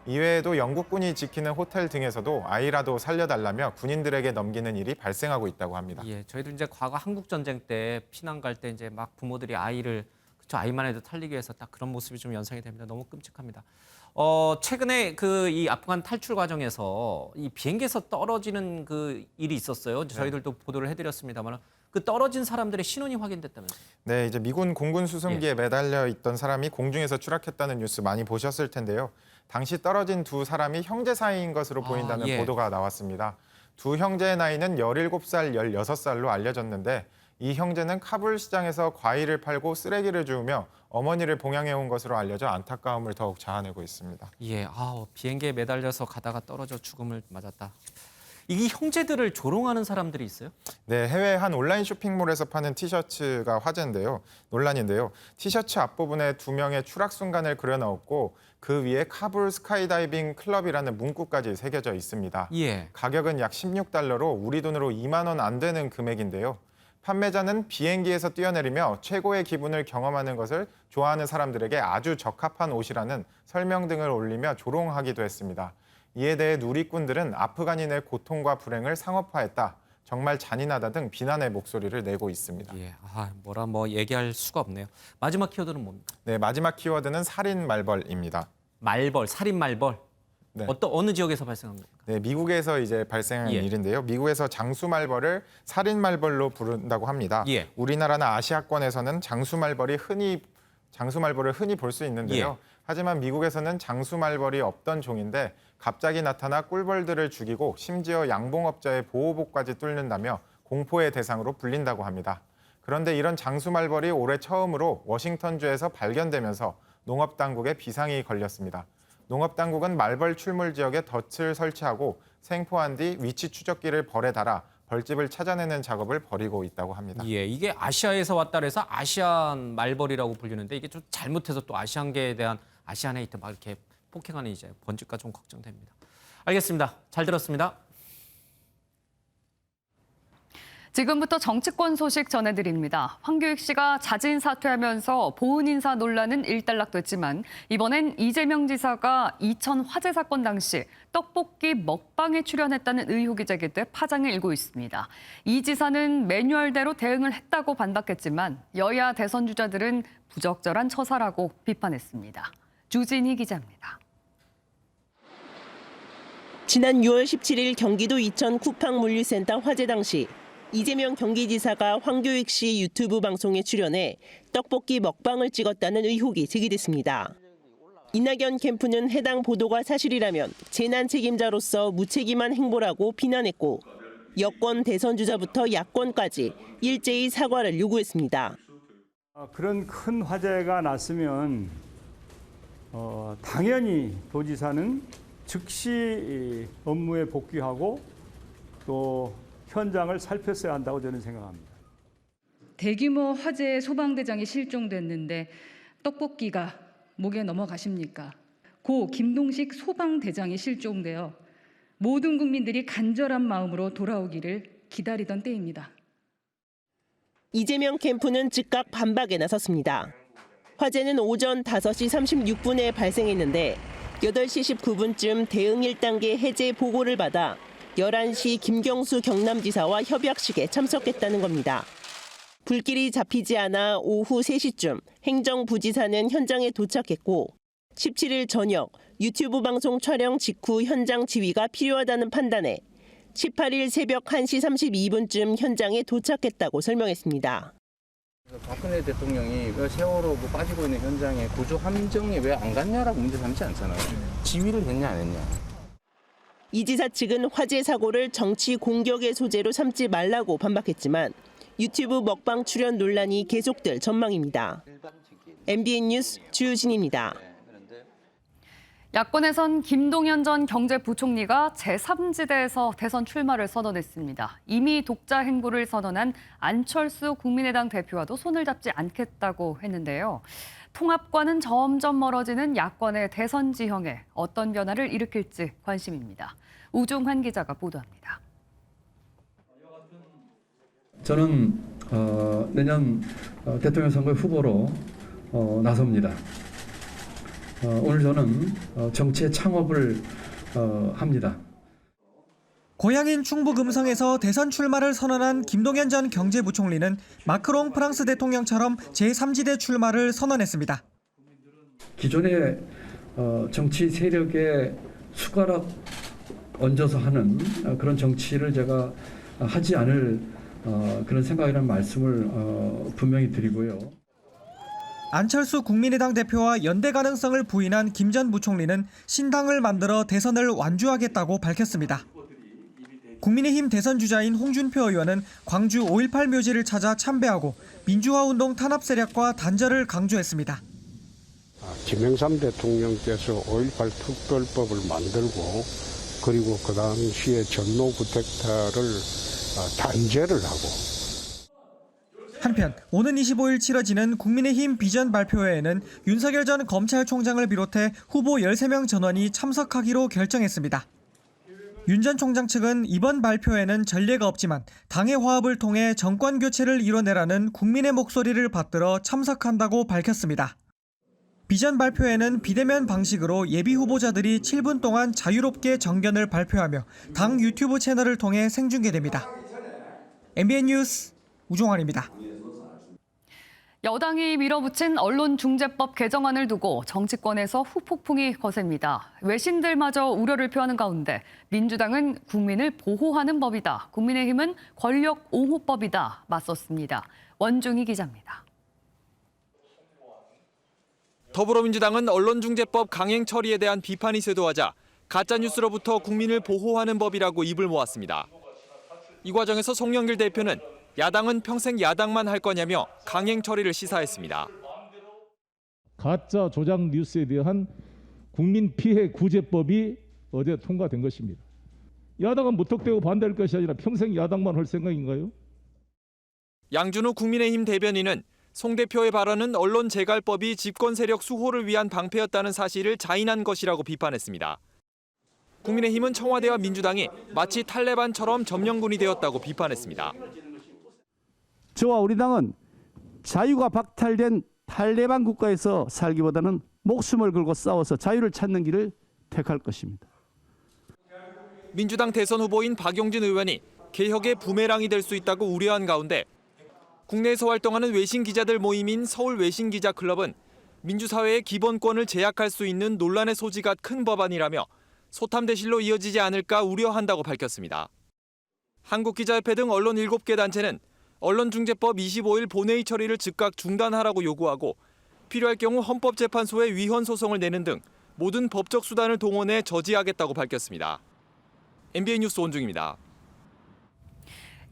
이외에도 영국군이 지키는 호텔 등에서도 아이라도 살려달라며 군인들에게 넘기는 일이 발생하고 있다고 합니다. 저희도 이제 과거 한국 전쟁 때 피난 갈 때 이제 막 부모들이 아이를 아이만 해도 살리기 위해서 딱 그런 모습이 좀 연상이 됩니다. 너무 끔찍합니다. 최근에 이 아프간 탈출 과정에서 이 비행기에서 떨어지는 그 일이 있었어요. 저희들도 보도를 해드렸습니다만 그 떨어진 사람들의 신원이 확인됐다면서요? 네, 이제 미군 공군 수송기에 매달려 있던 사람이 공중에서 추락했다는 뉴스 많이 보셨을 텐데요. 당시 떨어진 두 사람이 형제 사이인 것으로 보인다는 보도가 나왔습니다. 두 형제의 나이는 17살, 16살로 알려졌는데 이 형제는 카불 시장에서 과일을 팔고 쓰레기를 주우며 어머니를 봉양해온 것으로 알려져 안타까움을 더욱 자아내고 있습니다. 비행기에 매달려서 가다가 떨어져 죽음을 맞았다. 이 형제들을 조롱하는 사람들이 있어요? 네, 해외 한 온라인 쇼핑몰에서 파는 티셔츠가 논란인데요. 티셔츠 앞부분에 두 명의 추락 순간을 그려넣었고 그 위에 카불 스카이다이빙 클럽이라는 문구까지 새겨져 있습니다. 가격은 약 $16로 우리 돈으로 2만 원 안 되는 금액인데요. 판매자는 비행기에서 뛰어내리며 최고의 기분을 경험하는 것을 좋아하는 사람들에게 아주 적합한 옷이라는 설명 등을 올리며 조롱하기도 했습니다. 이에 대해 누리꾼들은 아프간인의 고통과 불행을 상업화했다, 정말 잔인하다 등 비난의 목소리를 내고 있습니다. 얘기할 수가 없네요. 마지막 키워드는 뭡니까? 네, 마지막 키워드는 살인 말벌입니다. 살인 말벌. 네. 어느 지역에서 발생한 겁니까? 네, 미국에서 이제 발생한 일인데요. 미국에서 장수말벌을 살인말벌로 부른다고 합니다. 우리나라나 아시아권에서는 장수말벌을 흔히 볼 수 있는데요. 하지만 미국에서는 장수말벌이 없던 종인데 갑자기 나타나 꿀벌들을 죽이고 심지어 양봉업자의 보호복까지 뚫는다며 공포의 대상으로 불린다고 합니다. 그런데 이런 장수말벌이 올해 처음으로 워싱턴주에서 발견되면서 농업당국에 비상이 걸렸습니다. 농업당국은 말벌 출몰 지역에 덫을 설치하고 생포한 뒤 위치 추적기를 벌에 달아 벌집을 찾아내는 작업을 벌이고 있다고 합니다. 이게 아시아에서 왔다 그래서 아시안 말벌이라고 불리는데 이게 좀 잘못해서 또 아시안계에 대한 아시안 헤이트 막 이렇게 폭행하는 이제 번질까 좀 걱정됩니다. 알겠습니다. 잘 들었습니다. 지금부터 정치권 소식 전해드립니다. 황교익 씨가 자진 사퇴하면서 보훈 인사 논란은 일단락됐지만 이번엔 이재명 지사가 이천 화재 사건 당시 떡볶이 먹방에 출연했다는 의혹이 제기돼 파장을 일고 있습니다. 이 지사는 매뉴얼대로 대응을 했다고 반박했지만 여야 대선 주자들은 부적절한 처사라고 비판했습니다. 주진희 기자입니다. 지난 6월 17일 경기도 이천 쿠팡물류센터 화재 당시 이재명 경기지사가 황교익 씨 유튜브 방송에 출연해 떡볶이 먹방을 찍었다는 의혹이 제기됐습니다. 이낙연 캠프는 해당 보도가 사실이라면 재난 책임자로서 무책임한 행보라고 비난했고 여권 대선 주자부터 야권까지 일제히 사과를 요구했습니다. 그런 큰 화재가 났으면 당연히 도지사는 즉시 업무에 복귀하고 또 현장을 살폈어야 한다고 저는 생각합니다. 대규모 화재의 소방대장이 실종됐는데 떡볶이가 목에 넘어가십니까? 고 김동식 소방대장이 실종되어 모든 국민들이 간절한 마음으로 돌아오기를 기다리던 때입니다. 이재명 캠프는 즉각 반박에 나섰습니다. 화재는 오전 5시 36분에 발생했는데 8시 19분쯤 대응 1단계 해제 보고를 받아 11시 김경수 경남지사와 협약식에 참석했다는 겁니다. 불길이 잡히지 않아 오후 3시쯤 행정부지사는 현장에 도착했고 17일 저녁 유튜브 방송 촬영 직후 현장 지휘가 필요하다는 판단에 18일 새벽 1시 32분쯤 현장에 도착했다고 설명했습니다. 박근혜 대통령이 왜 세월호 빠지고 있는 현장에 구조 함정에 왜 안 갔냐라고 문제 삼지 않잖아요. 지휘를 했냐 안 했냐. 이 지사 측은 화재 사고를 정치 공격의 소재로 삼지 말라고 반박했지만 유튜브 먹방 출연 논란이 계속될 전망입니다. MBN 뉴스 주유진입니다. 야권에선 김동연 전 경제부총리가 제3지대에서 대선 출마를 선언했습니다. 이미 독자 행보를 선언한 안철수 국민의당 대표와도 손을 잡지 않겠다고 했는데요. 통합과는 점점 멀어지는 야권의 대선 지형에 어떤 변화를 일으킬지 관심입니다. 우종환 기자가 보도합니다. 저는 내년 대통령 선거 후보로 나섭니다. 오늘 저는 정치의 창업을 합니다. 고향인 충북 음성에서 대선 출마를 선언한 김동연 전 경제부총리는 마크롱 프랑스 대통령처럼 제3지대 출마를 선언했습니다. 기존의 정치 세력에 숟가락 얹어서 하는 그런 정치를 제가 하지 않을 그런 생각이라는 말씀을 분명히 드리고요. 안철수 국민의당 대표와 연대 가능성을 부인한 김 전 부총리는 신당을 만들어 대선을 완주하겠다고 밝혔습니다. 국민의힘 대선 주자인 홍준표 의원은 광주 5.18 묘지를 찾아 참배하고 민주화운동 탄압 세력과 단절을 강조했습니다. 김영삼 대통령께서 5.18 특별법을 만들고 그리고 그 당시에 전노구택타를 단죄를 하고 한편 오는 25일 치러지는 국민의힘 비전 발표회에는 윤석열 전 검찰총장을 비롯해 후보 13명 전원이 참석하기로 결정했습니다. 윤 전 총장 측은 이번 발표에는 전례가 없지만 당의 화합을 통해 정권 교체를 이뤄내라는 국민의 목소리를 받들어 참석한다고 밝혔습니다. 비전 발표회는 비대면 방식으로 예비 후보자들이 7분 동안 자유롭게 정견을 발표하며 당 유튜브 채널을 통해 생중계됩니다. MBN 뉴스 우종환입니다. 여당이 밀어붙인 언론중재법 개정안을 두고 정치권에서 후폭풍이 거셉니다. 외신들마저 우려를 표하는 가운데 민주당은 국민을 보호하는 법이다, 국민의힘은 권력 옹호법이다 맞섰습니다. 원중희 기자입니다. 더불어민주당은 언론중재법 강행 처리에 대한 비판이 쇄도하자 가짜뉴스로부터 국민을 보호하는 법이라고 입을 모았습니다. 이 과정에서 송영길 대표는 야당은 평생 야당만 할 거냐며 강행 처리를 시사했습니다. 가짜 조작 뉴스에 대한 국민 피해 구제법이 어제 통과된 것입니다. 야당은 무턱대고 반대할 것이 아니라 평생 야당만 할 생각인가요? 양준우 국민의힘 대변인은 송 대표의 발언은 언론 재갈법이 집권 세력 수호를 위한 방패였다는 사실을 자인한 것이라고 비판했습니다. 국민의힘은 청와대와 민주당이 마치 탈레반처럼 점령군이 되었다고 비판했습니다. 저와 우리 당은 자유가 박탈된 탈레반 국가에서 살기보다는 목숨을 걸고 싸워서 자유를 찾는 길을 택할 것입니다. 민주당 대선 후보인 박용진 의원이 개혁의 부메랑이 될 수 있다고 우려한 가운데 국내에서 활동하는 외신 기자들 모임인 서울 외신기자클럽은 민주사회의 기본권을 제약할 수 있는 논란의 소지가 큰 법안이라며 소탐대실로 이어지지 않을까 우려한다고 밝혔습니다. 한국기자협회 등 언론 7개 단체는 언론중재법 25일 본회의 처리를 즉각 중단하라고 요구하고 필요할 경우 헌법재판소에 위헌 소송을 내는 등 모든 법적 수단을 동원해 저지하겠다고 밝혔습니다. MBN 뉴스 원중입니다.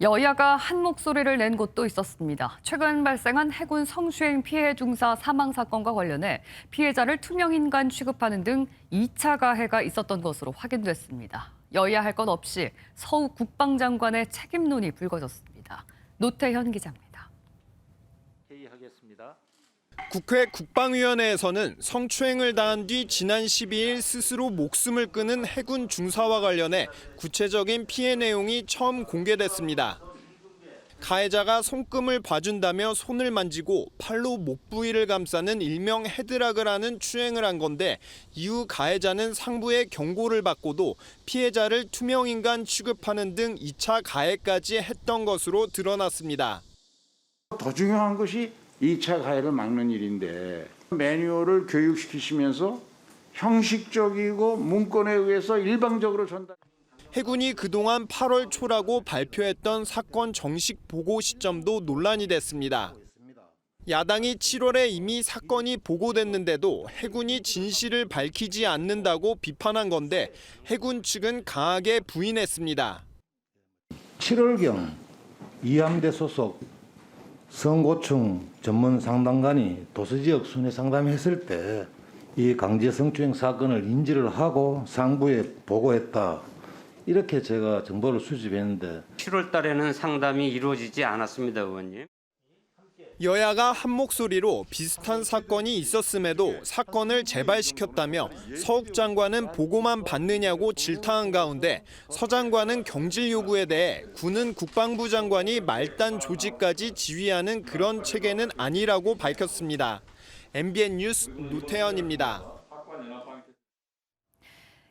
여야가 한 목소리를 낸 곳도 있었습니다. 최근 발생한 해군 성추행 피해 중사 사망 사건과 관련해 피해자를 투명인간 취급하는 등 2차 가해가 있었던 것으로 확인됐습니다. 여야 할 것 없이 서욱 국방장관의 책임론이 불거졌습니다. 노태현 기자입니다. 국회 국방위원회에서는 성추행을 당한 뒤 지난 12일 스스로 목숨을 끊은 해군 중사와 관련해 구체적인 피해 내용이 처음 공개됐습니다. 가해자가 손금을 봐준다며 손을 만지고 팔로 목 부위를 감싸는 일명 헤드락을 하는 추행을 한 건데 이후 가해자는 상부의 경고를 받고도 피해자를 투명인간 취급하는 등 2차 가해까지 했던 것으로 드러났습니다. 더 중요한 것이 2차 가해를 막는 일인데 매뉴얼을 교육시키시면서 형식적이고 문건에 의해서 일방적으로 전달. 해군이 그동안 8월 초라고 발표했던 사건 정식 보고 시점도 논란이 됐습니다. 야당이 7월에 이미 사건이 보고됐는데도 해군이 진실을 밝히지 않는다고 비판한 건데 해군 측은 강하게 부인했습니다. 7월경 이함대 소속 성고충 전문 상담관이 도서지역 순회 상담했을 때 이 강제 성추행 사건을 인지를 하고 상부에 보고했다. 이렇게 제가 정보를 수집했는데 7월 달에는 상담이 이루어지지 않았습니다, 의원님. 여야가 한 목소리로 비슷한 사건이 있었음에도 사건을 재발시켰다며 서욱 장관은 보고만 받느냐고 질타한 가운데 서 장관은 경질 요구에 대해 군은 국방부 장관이 말단 조직까지 지휘하는 그런 체계는 아니라고 밝혔습니다. MBN 뉴스 노태현입니다.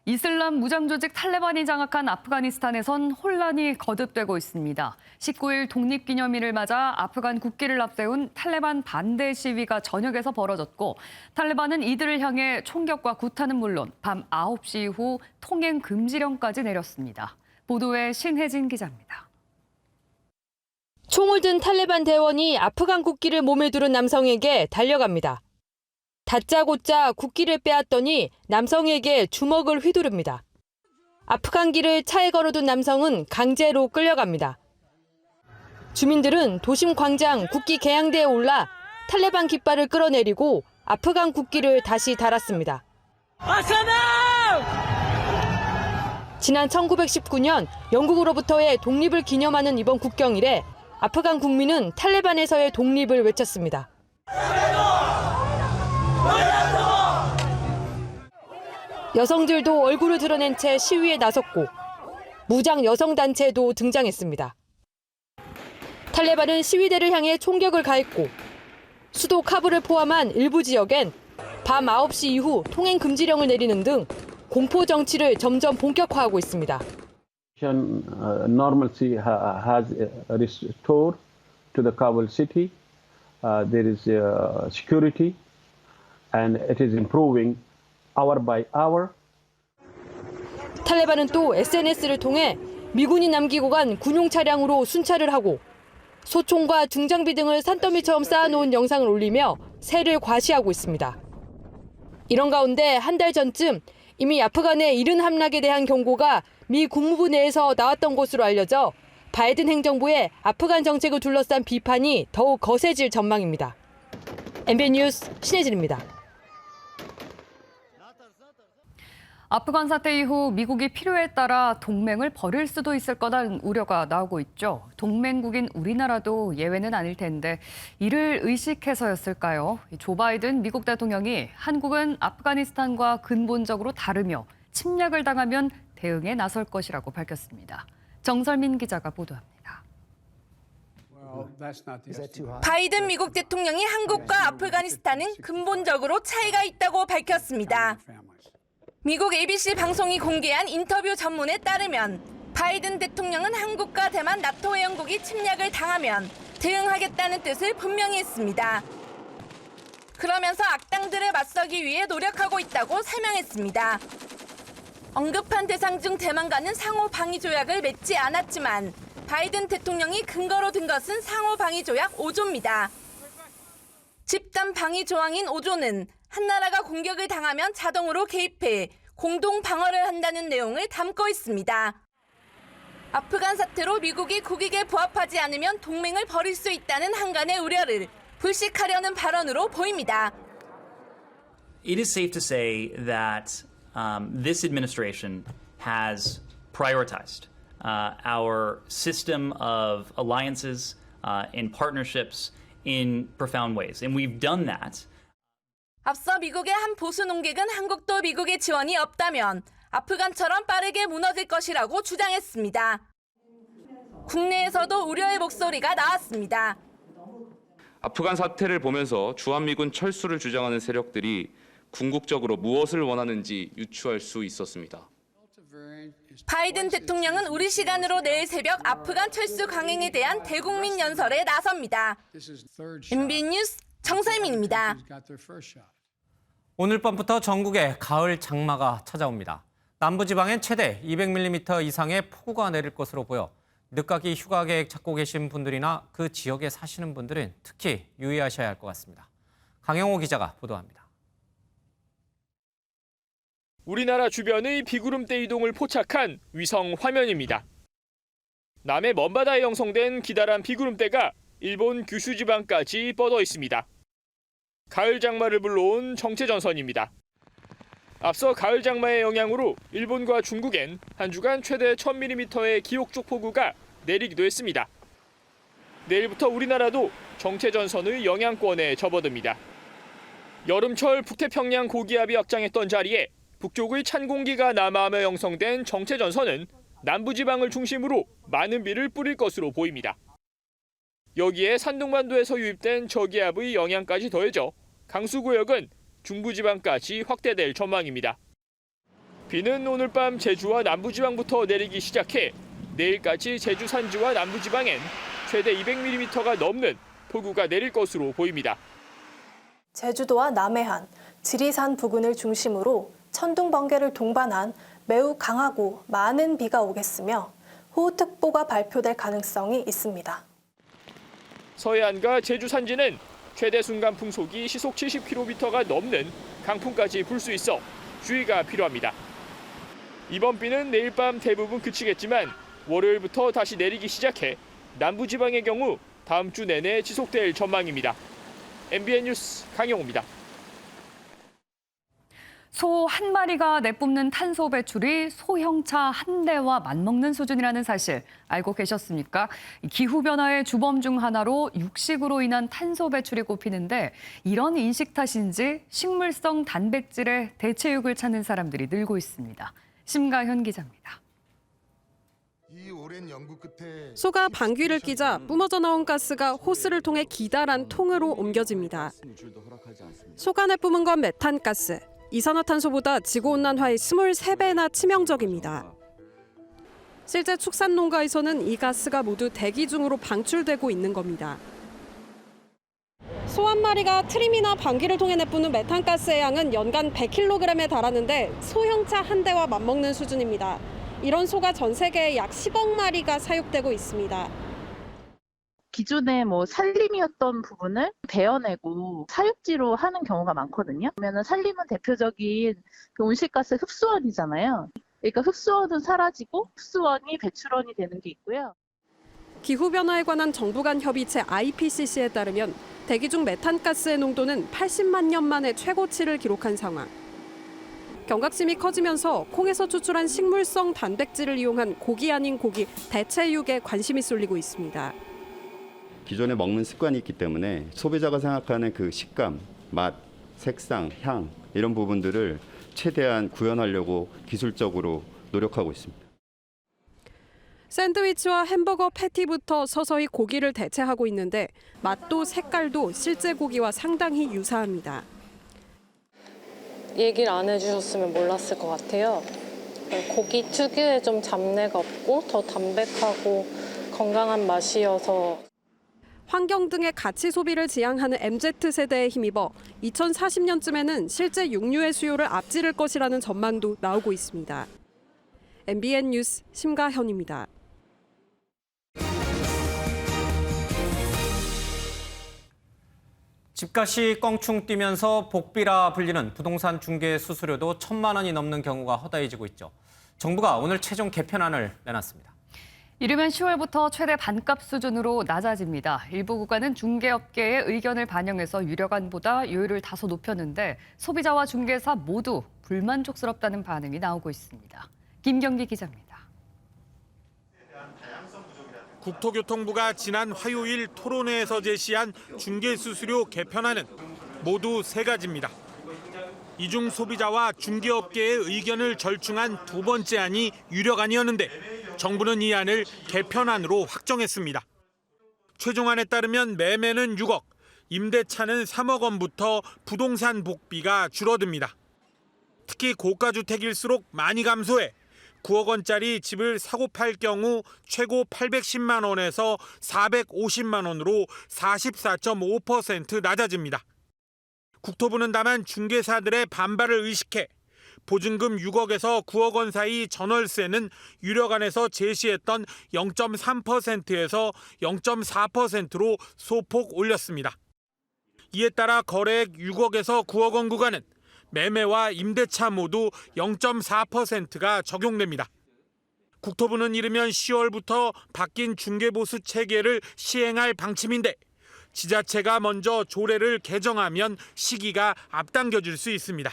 이슬람 무장조직 탈레반이 장악한 아프가니스탄에선 혼란이 거듭되고 있습니다. 19일 독립기념일을 맞아 아프간 국기를 앞세운 탈레반 반대 시위가 전역에서 벌어졌고 탈레반은 이들을 향해 총격과 구타는 물론 밤 9시 이후 통행 금지령까지 내렸습니다. 보도에 신혜진 기자입니다. 총을 든 탈레반 대원이 아프간 국기를 몸에 두른 남성에게 달려갑니다. 다짜고짜 국기를 빼앗더니 남성에게 주먹을 휘두릅니다. 아프간기를 차에 걸어둔 남성은 강제로 끌려갑니다. 주민들은 도심 광장 국기 개양대에 올라 탈레반 깃발을 끌어내리고 아프간 국기를 다시 달았습니다. 지난 1919년 영국으로부터의 독립을 기념하는 이번 국경일에 아프간 국민은 탈레반에서의 독립을 외쳤습니다. 여성들도 얼굴을 드러낸 채 시위에 나섰고 무장 여성단체도 등장했습니다. 탈레반은 시위대를 향해 총격을 가했고 수도 카불을 포함한 일부 지역엔 밤 9시 이후 통행 금지령을 내리는 등 공포 정치를 점점 본격화하고 있습니다. Normalcy has restored to the Kabul city. There is security and it is improving hour by hour. 탈레반은 또 SNS를 통해 미군이 남기고 간 군용 차량으로 순찰을 하고 소총과 중장비 등을 산더미처럼 쌓아놓은 영상을 올리며 세를 과시하고 있습니다. 이런 가운데 한 달 전쯤 이미 아프간의 이른 함락에 대한 경고가 미 국무부 내에서 나왔던 것으로 알려져 바이든 행정부의 아프간 정책을 둘러싼 비판이 더욱 거세질 전망입니다. MBN 뉴스 신혜진입니다. 아프간 사태 이후 미국이 필요에 따라 동맹을 버릴 수도 있을 거라는 우려가 나오고 있죠. 동맹국인 우리나라도 예외는 아닐 텐데 이를 의식해서였을까요? 조 바이든 미국 대통령이 한국은 아프가니스탄과 근본적으로 다르며 침략을 당하면 대응에 나설 것이라고 밝혔습니다. 정설민 기자가 보도합니다. 바이든 미국 대통령이 한국과 아프가니스탄은 근본적으로 차이가 있다고 밝혔습니다. 미국 ABC 방송이 공개한 인터뷰 전문에 따르면 바이든 대통령은 한국과 대만 나토 회원국이 침략을 당하면 대응하겠다는 뜻을 분명히 했습니다. 그러면서 악당들에 맞서기 위해 노력하고 있다고 설명했습니다. 언급한 대상 중 대만과는 상호 방위 조약을 맺지 않았지만 바이든 대통령이 근거로 든 것은 상호 방위 조약 5조입니다. 집단 방위 조항인 5조는 한 나라가 공격을 당하면 자동으로 개입해 공동 방어를 한다는 내용을 담고 있습니다. 아프간 사태로 미국이 국익에 부합하지 않으면 동맹을 버릴 수 있다는 한간의 우려를 불식하려는 발언으로 보입니다. It is safe to say that this administration has prioritized our system of alliances and partnerships in profound ways, and we've done that. 앞서 미국의 한 보수 농객은 한국도 미국의 지원이 없다면 아프간처럼 빠르게 무너질 것이라고 주장했습니다. 국내에서도 우려의 목소리가 나왔습니다. 아프간 사태를 보면서 주한미군 철수를 주장하는 세력들이 궁극적으로 무엇을 원하는지 유추할 수 있었습니다. 바이든 대통령은 우리 시간으로 내일 새벽 아프간 철수 강행에 대한 대국민 연설에 나섭니다. MBN 뉴스 정설민입니다. 오늘 밤부터 전국에 가을 장마가 찾아옵니다. 남부지방엔 최대 200mm 이상의 폭우가 내릴 것으로 보여 늦가기 휴가 계획 잡고 계신 분들이나 그 지역에 사시는 분들은 특히 유의하셔야 할 것 같습니다. 강영호 기자가 보도합니다. 우리나라 주변의 비구름대 이동을 포착한 위성 화면입니다. 남해 먼바다에 형성된 기다란 비구름대가 일본 규슈 지방까지 뻗어 있습니다. 가을 장마를 불러온 정체전선입니다. 앞서 가을 장마의 영향으로 일본과 중국엔 한 주간 최대 1000mm의 기록적 폭우가 내리기도 했습니다. 내일부터 우리나라도 정체전선의 영향권에 접어듭니다. 여름철 북태평양 고기압이 확장했던 자리에 북쪽의 찬 공기가 남하하며 형성된 정체전선은 남부지방을 중심으로 많은 비를 뿌릴 것으로 보입니다. 여기에 산둥반도에서 유입된 저기압의 영향까지 더해져 강수구역은 중부지방까지 확대될 전망입니다. 비는 오늘 밤 제주와 남부지방부터 내리기 시작해 내일까지 제주 산지와 남부지방엔 최대 200mm가 넘는 폭우가 내릴 것으로 보입니다. 제주도와 남해안, 지리산 부근을 중심으로 천둥, 번개를 동반한 매우 강하고 많은 비가 오겠으며 호우특보가 발표될 가능성이 있습니다. 서해안과 제주 산지는 최대 순간 풍속이 시속 70km가 넘는 강풍까지 불 수 있어 주의가 필요합니다. 이번 비는 내일 밤 대부분 그치겠지만 월요일부터 다시 내리기 시작해 남부지방의 경우 다음 주 내내 지속될 전망입니다. MBN 뉴스 강영호입니다. 소 한 마리가 내뿜는 탄소 배출이 소형차 한 대와 맞먹는 수준이라는 사실 알고 계셨습니까? 기후변화의 주범 중 하나로 육식으로 인한 탄소 배출이 꼽히는데 이런 인식 탓인지 식물성 단백질의 대체육을 찾는 사람들이 늘고 있습니다. 심가현 기자입니다. 소가 방귀를 뀌자 뿜어져 나온 가스가 호스를 통해 기다란 통으로 옮겨집니다. 소가 내뿜은 건 메탄가스. 이산화탄소보다 지구온난화의 23배나 치명적입니다. 실제 축산 농가에서는 이 가스가 모두 대기 중으로 방출되고 있는 겁니다. 소 한 마리가 트림이나 방귀를 통해 내뿜는 메탄가스의 양은 연간 100kg에 달하는데 소형차 한 대와 맞먹는 수준입니다. 이런 소가 전 세계에 약 10억 마리가 사육되고 있습니다. 기존에 산림이었던 부분을 베어내고 사육지로 하는 경우가 많거든요. 그러면 산림은 대표적인 그 온실가스 흡수원이잖아요. 그러니까 흡수원은 사라지고 흡수원이 배출원이 되는 게 있고요. 기후변화에 관한 정부 간 협의체 IPCC에 따르면 대기 중 메탄가스의 농도는 80만 년 만에 최고치를 기록한 상황. 경각심이 커지면서 콩에서 추출한 식물성 단백질을 이용한 고기 아닌 고기 대체육에 관심이 쏠리고 있습니다. 기존에 먹는 습관이 있기 때문에 소비자가 생각하는 그 식감, 맛, 색상, 향 이런 부분들을 최대한 구현하려고 기술적으로 노력하고 있습니다. 샌드위치와 햄버거 패티부터 서서히 고기를 대체하고 있는데 맛도 색깔도 실제 고기와 상당히 유사합니다. 얘기를 안 해주셨으면 몰랐을 것 같아요. 고기 특유의 좀 잡내가 없고 더 담백하고 건강한 맛이어서. 환경 등의 가치 소비를 지향하는 MZ세대에 힘입어 2040년쯤에는 실제 육류의 수요를 앞지를 것이라는 전망도 나오고 있습니다. MBN 뉴스 심가현입니다. 집값이 껑충 뛰면서 복비라 불리는 부동산 중개 수수료도 1,000만 원이 넘는 경우가 허다해지고 있죠. 정부가 오늘 최종 개편안을 내놨습니다. 이르면 10월부터 최대 반값 수준으로 낮아집니다. 일부 구간은 중개업계의 의견을 반영해서 유력안보다 요율을 다소 높였는데 소비자와 중개사 모두 불만족스럽다는 반응이 나오고 있습니다. 김경기 기자입니다. 국토교통부가 지난 화요일 토론회에서 제시한 중개수수료 개편안은 모두 3가지입니다. 이 중 소비자와 중개업계의 의견을 절충한 두 번째 안이 유력안이었는데 정부는 이 안을 개편안으로 확정했습니다. 최종안에 따르면 매매는 6억, 임대차는 3억 원부터 부동산 복비가 줄어듭니다. 특히 고가주택일수록 많이 감소해 9억 원짜리 집을 사고 팔 경우 최고 810만 원에서 450만 원으로 44.5% 낮아집니다. 국토부는 다만 중개사들의 반발을 의식해 보증금 6억에서 9억 원 사이 전월세는 유력안에서 제시했던 0.3%에서 0.4%로 소폭 올렸습니다. 이에 따라 거래액 6억에서 9억 원 구간은 매매와 임대차 모두 0.4%가 적용됩니다. 국토부는 이르면 10월부터 바뀐 중개보수 체계를 시행할 방침인데 지자체가 먼저 조례를 개정하면 시기가 앞당겨질 수 있습니다.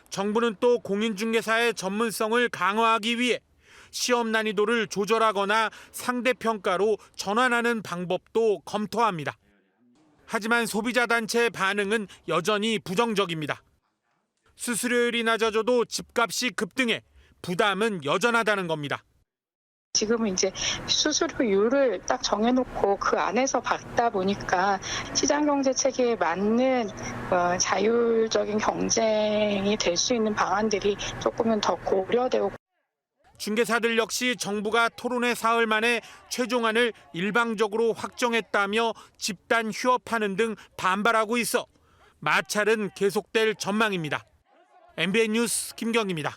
정부는 또 공인중개사의 전문성을 강화하기 위해 시험 난이도를 조절하거나 상대평가로 전환하는 방법도 검토합니다. 하지만 소비자 단체 반응은 여전히 부정적입니다. 수수료율이 낮아져도 집값이 급등해 부담은 여전하다는 겁니다. 지금은 이제 수수료율을 딱 정해놓고 그 안에서 받다 보니까 시장경제 체계에 맞는 자율적인 경쟁이 될 수 있는 방안들이 조금은 더 고려되고. 중개사들 역시 정부가 토론회 사흘 만에 최종안을 일방적으로 확정했다며 집단 휴업하는 등 반발하고 있어 마찰은 계속될 전망입니다. MBN 뉴스 김경입니다.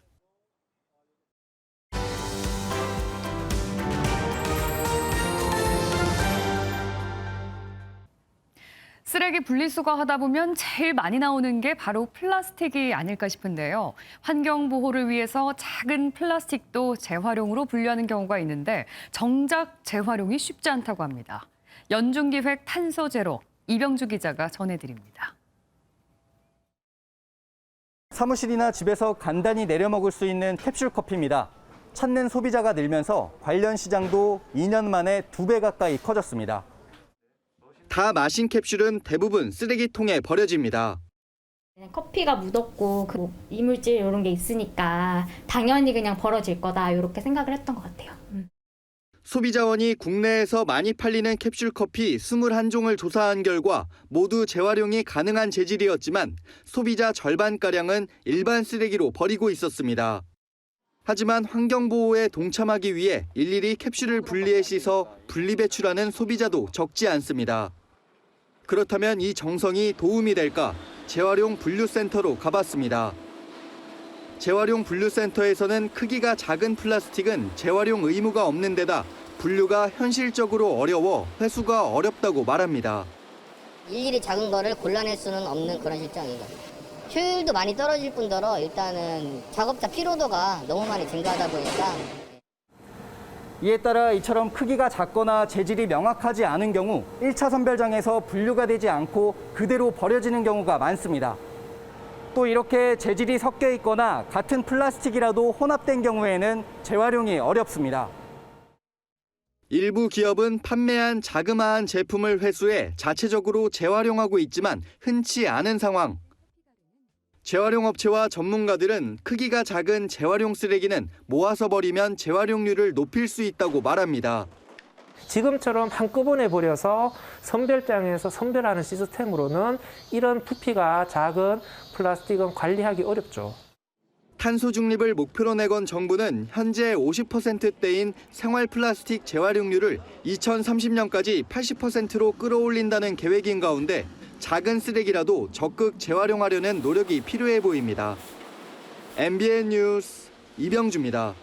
쓰레기 분리수거하다 보면 제일 많이 나오는 게 바로 플라스틱이 아닐까 싶은데요. 환경 보호를 위해서 작은 플라스틱도 재활용으로 분류하는 경우가 있는데 정작 재활용이 쉽지 않다고 합니다. 연중기획 탄소 제로 이병주 기자가 전해드립니다. 사무실이나 집에서 간단히 내려 먹을 수 있는 캡슐 커피입니다. 찾는 소비자가 늘면서 관련 시장도 2년 만에 2배 가까이 커졌습니다. 다 마신 캡슐은 대부분 쓰레기통에 버려집니다. 커피가 묻었고 이물질 이런 게 있으니까 당연히 그냥 버려질 거다 이렇게 생각을 했던 것 같아요. 소비자원이 국내에서 많이 팔리는 캡슐 커피 21종을 조사한 결과 모두 재활용이 가능한 재질이었지만 소비자 절반가량은 일반 쓰레기로 버리고 있었습니다. 하지만 환경보호에 동참하기 위해 일일이 캡슐을 분리해 씻어 분리배출하는 소비자도 적지 않습니다. 그렇다면 이 정성이 도움이 될까? 재활용 분류센터로 가봤습니다. 재활용 분류센터에서는 크기가 작은 플라스틱은 재활용 의무가 없는 데다 분류가 현실적으로 어려워 회수가 어렵다고 말합니다. 일일이 작은 거를 골라낼 수는 없는 그런 실정인 겁니다. 효율도 많이 떨어질 뿐더러 일단은 작업자 피로도가 너무 많이 증가하다 보니까 이에 따라 이처럼 크기가 작거나 재질이 명확하지 않은 경우 1차 선별장에서 분류가 되지 않고 그대로 버려지는 경우가 많습니다. 또 이렇게 재질이 섞여 있거나 같은 플라스틱이라도 혼합된 경우에는 재활용이 어렵습니다. 일부 기업은 판매한 자그마한 제품을 회수해 자체적으로 재활용하고 있지만 흔치 않은 상황. 재활용 업체와 전문가들은 크기가 작은 재활용 쓰레기는 모아서 버리면 재활용률을 높일 수 있다고 말합니다. 지금처럼 한꺼번에 버려서 선별장에서 선별하는 시스템으로는 이런 부피가 작은 플라스틱은 관리하기 어렵죠. 탄소 중립을 목표로 내건 정부는 현재 50%대인 생활 플라스틱 재활용률을 2030년까지 80%로 끌어올린다는 계획인 가운데 작은 쓰레기라도 적극 재활용하려는 노력이 필요해 보입니다. MBN 뉴스 이병주입니다.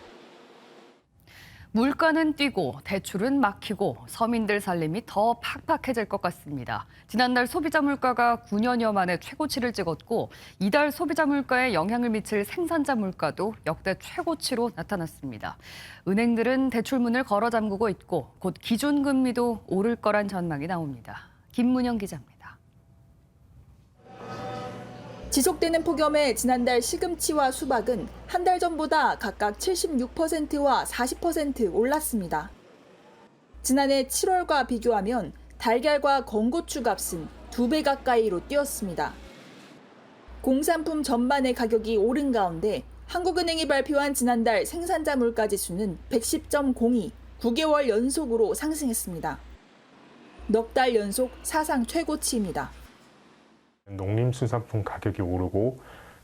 물가는 뛰고 대출은 막히고 서민들 살림이 더 팍팍해질 것 같습니다. 지난달 소비자 물가가 9년여 만에 최고치를 찍었고 이달 소비자 물가에 영향을 미칠 생산자 물가도 역대 최고치로 나타났습니다. 은행들은 대출문을 걸어 잠그고 있고 곧 기준금리도 오를 거란 전망이 나옵니다. 김문영 기자입니다. 지속되는 폭염에 지난달 시금치와 수박은 한 달 전보다 각각 76%와 40% 올랐습니다. 지난해 7월과 비교하면 달걀과 건고추 값은 2배 가까이로 뛰었습니다. 공산품 전반의 가격이 오른 가운데 한국은행이 발표한 지난달 생산자 물가 지수는 110.02, 9개월 연속으로 상승했습니다. 넉 달 연속 사상 최고치입니다. 농림수산품 가격이 오르고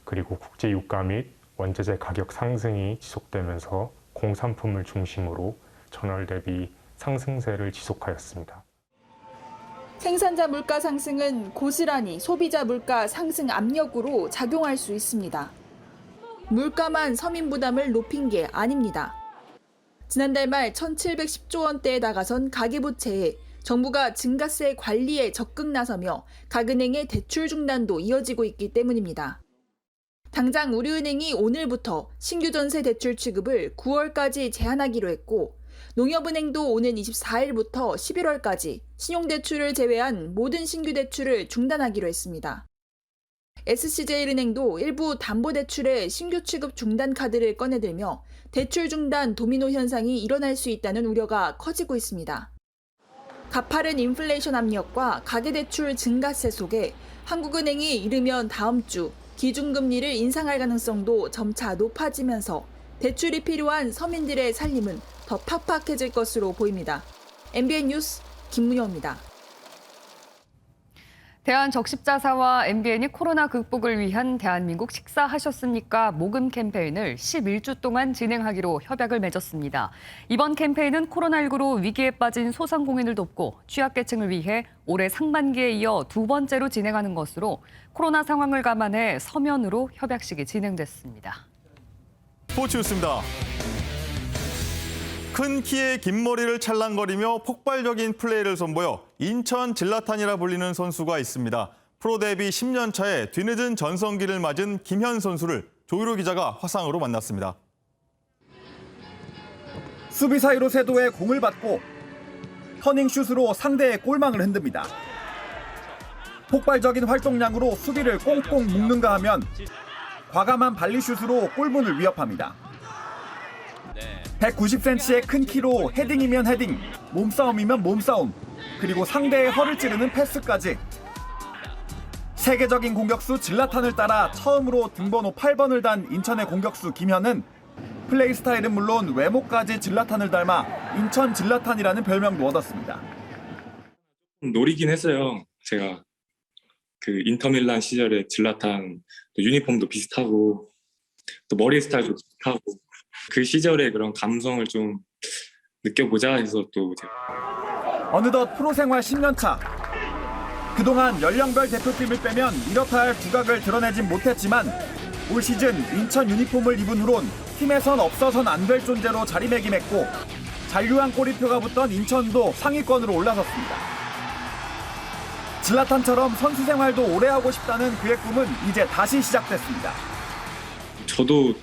그리고 국제 유가 및 원재재 가격 상승이 지속되면서 공산품을 중심으로 전월 대비 상승세를 지속하였습니다. 생산자 물가 상승은 고스란히 소비자 물가 상승 압력으로 작용할 수 있습니다. 물가만 서민 부담을 높인 게 아닙니다. 지난달 말 1,710조 원대에 나가선 가계부채에 정부가 증가세 관리에 적극 나서며 각 은행의 대출 중단도 이어지고 있기 때문입니다. 당장 우리은행이 오늘부터 신규 전세 대출 취급을 9월까지 제한하기로 했고 농협은행도 오는 24일부터 11월까지 신용대출을 제외한 모든 신규 대출을 중단하기로 했습니다. SC제일은행도 일부 담보대출의 신규 취급 중단 카드를 꺼내들며 대출 중단 도미노 현상이 일어날 수 있다는 우려가 커지고 있습니다. 가파른 인플레이션 압력과 가계대출 증가세 속에 한국은행이 이르면 다음 주 기준금리를 인상할 가능성도 점차 높아지면서 대출이 필요한 서민들의 살림은 더 팍팍해질 것으로 보입니다. MBN 뉴스 김문효입니다. 대한적십자사와 MBN이 코로나 극복을 위한 대한민국 식사하셨습니까? 모금 캠페인을 11주 동안 진행하기로 협약을 맺었습니다. 이번 캠페인은 코로나19로 위기에 빠진 소상공인을 돕고 취약계층을 위해 올해 상반기에 이어 두 번째로 진행하는 것으로 코로나 상황을 감안해 서면으로 협약식이 진행됐습니다. 스포츠 뉴스입니다. 큰 키에 긴 머리를 찰랑거리며 폭발적인 플레이를 선보여 인천 질라탄이라 불리는 선수가 있습니다. 프로 데뷔 10년 차에 뒤늦은 전성기를 맞은 김현 선수를 조유로 기자가 화상으로 만났습니다. 수비 사이로 세도에 공을 받고 터닝슛으로 상대의 골망을 흔듭니다. 폭발적인 활동량으로 수비를 꽁꽁 묶는가 하면 과감한 발리슛으로 골문을 위협합니다. 190cm의 큰 키로 헤딩이면 헤딩, 몸싸움이면 몸싸움, 그리고 상대의 허를 찌르는 패스까지. 세계적인 공격수 질라탄을 따라 처음으로 등번호 8번을 단 인천의 공격수 김현은 플레이 스타일은 물론 외모까지 질라탄을 닮아 인천 질라탄이라는 별명도 얻었습니다. 노리긴 했어요. 제가 그 인터밀란 시절에 질라탄 유니폼도 비슷하고 또 머리 스타일도 비슷하고 그 시절의 그런 감성을 좀 느껴보자 해서 또 제가. 어느덧 프로 생활 10년 차. 그동안 연령별 대표팀을 빼면 이렇다 할 두각을 드러내진 못했지만 올 시즌 인천 유니폼을 입은 후론 팀에선 없어선 안 될 존재로 자리매김했고 잔류한 꼬리표가 붙던 인천도 상위권으로 올라섰습니다. 질라탄처럼 선수 생활도 오래 하고 싶다는 그의 꿈은 이제 다시 시작됐습니다. 저도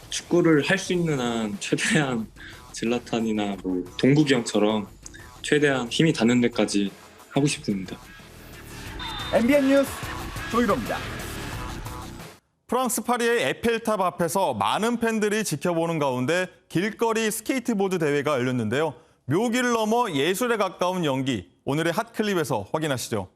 축구를 할 수 있는 한 최대한 질라탄이나 뭐 동국이 형처럼 최대한 힘이 닿는 데까지 하고 싶습니다. MBN 뉴스 조유로입니다. 프랑스 파리의 에펠탑 앞에서 많은 팬들이 지켜보는 가운데 길거리 스케이트보드 대회가 열렸는데요. 묘기를 넘어 예술에 가까운 연기, 오늘의 핫클립에서 확인하시죠.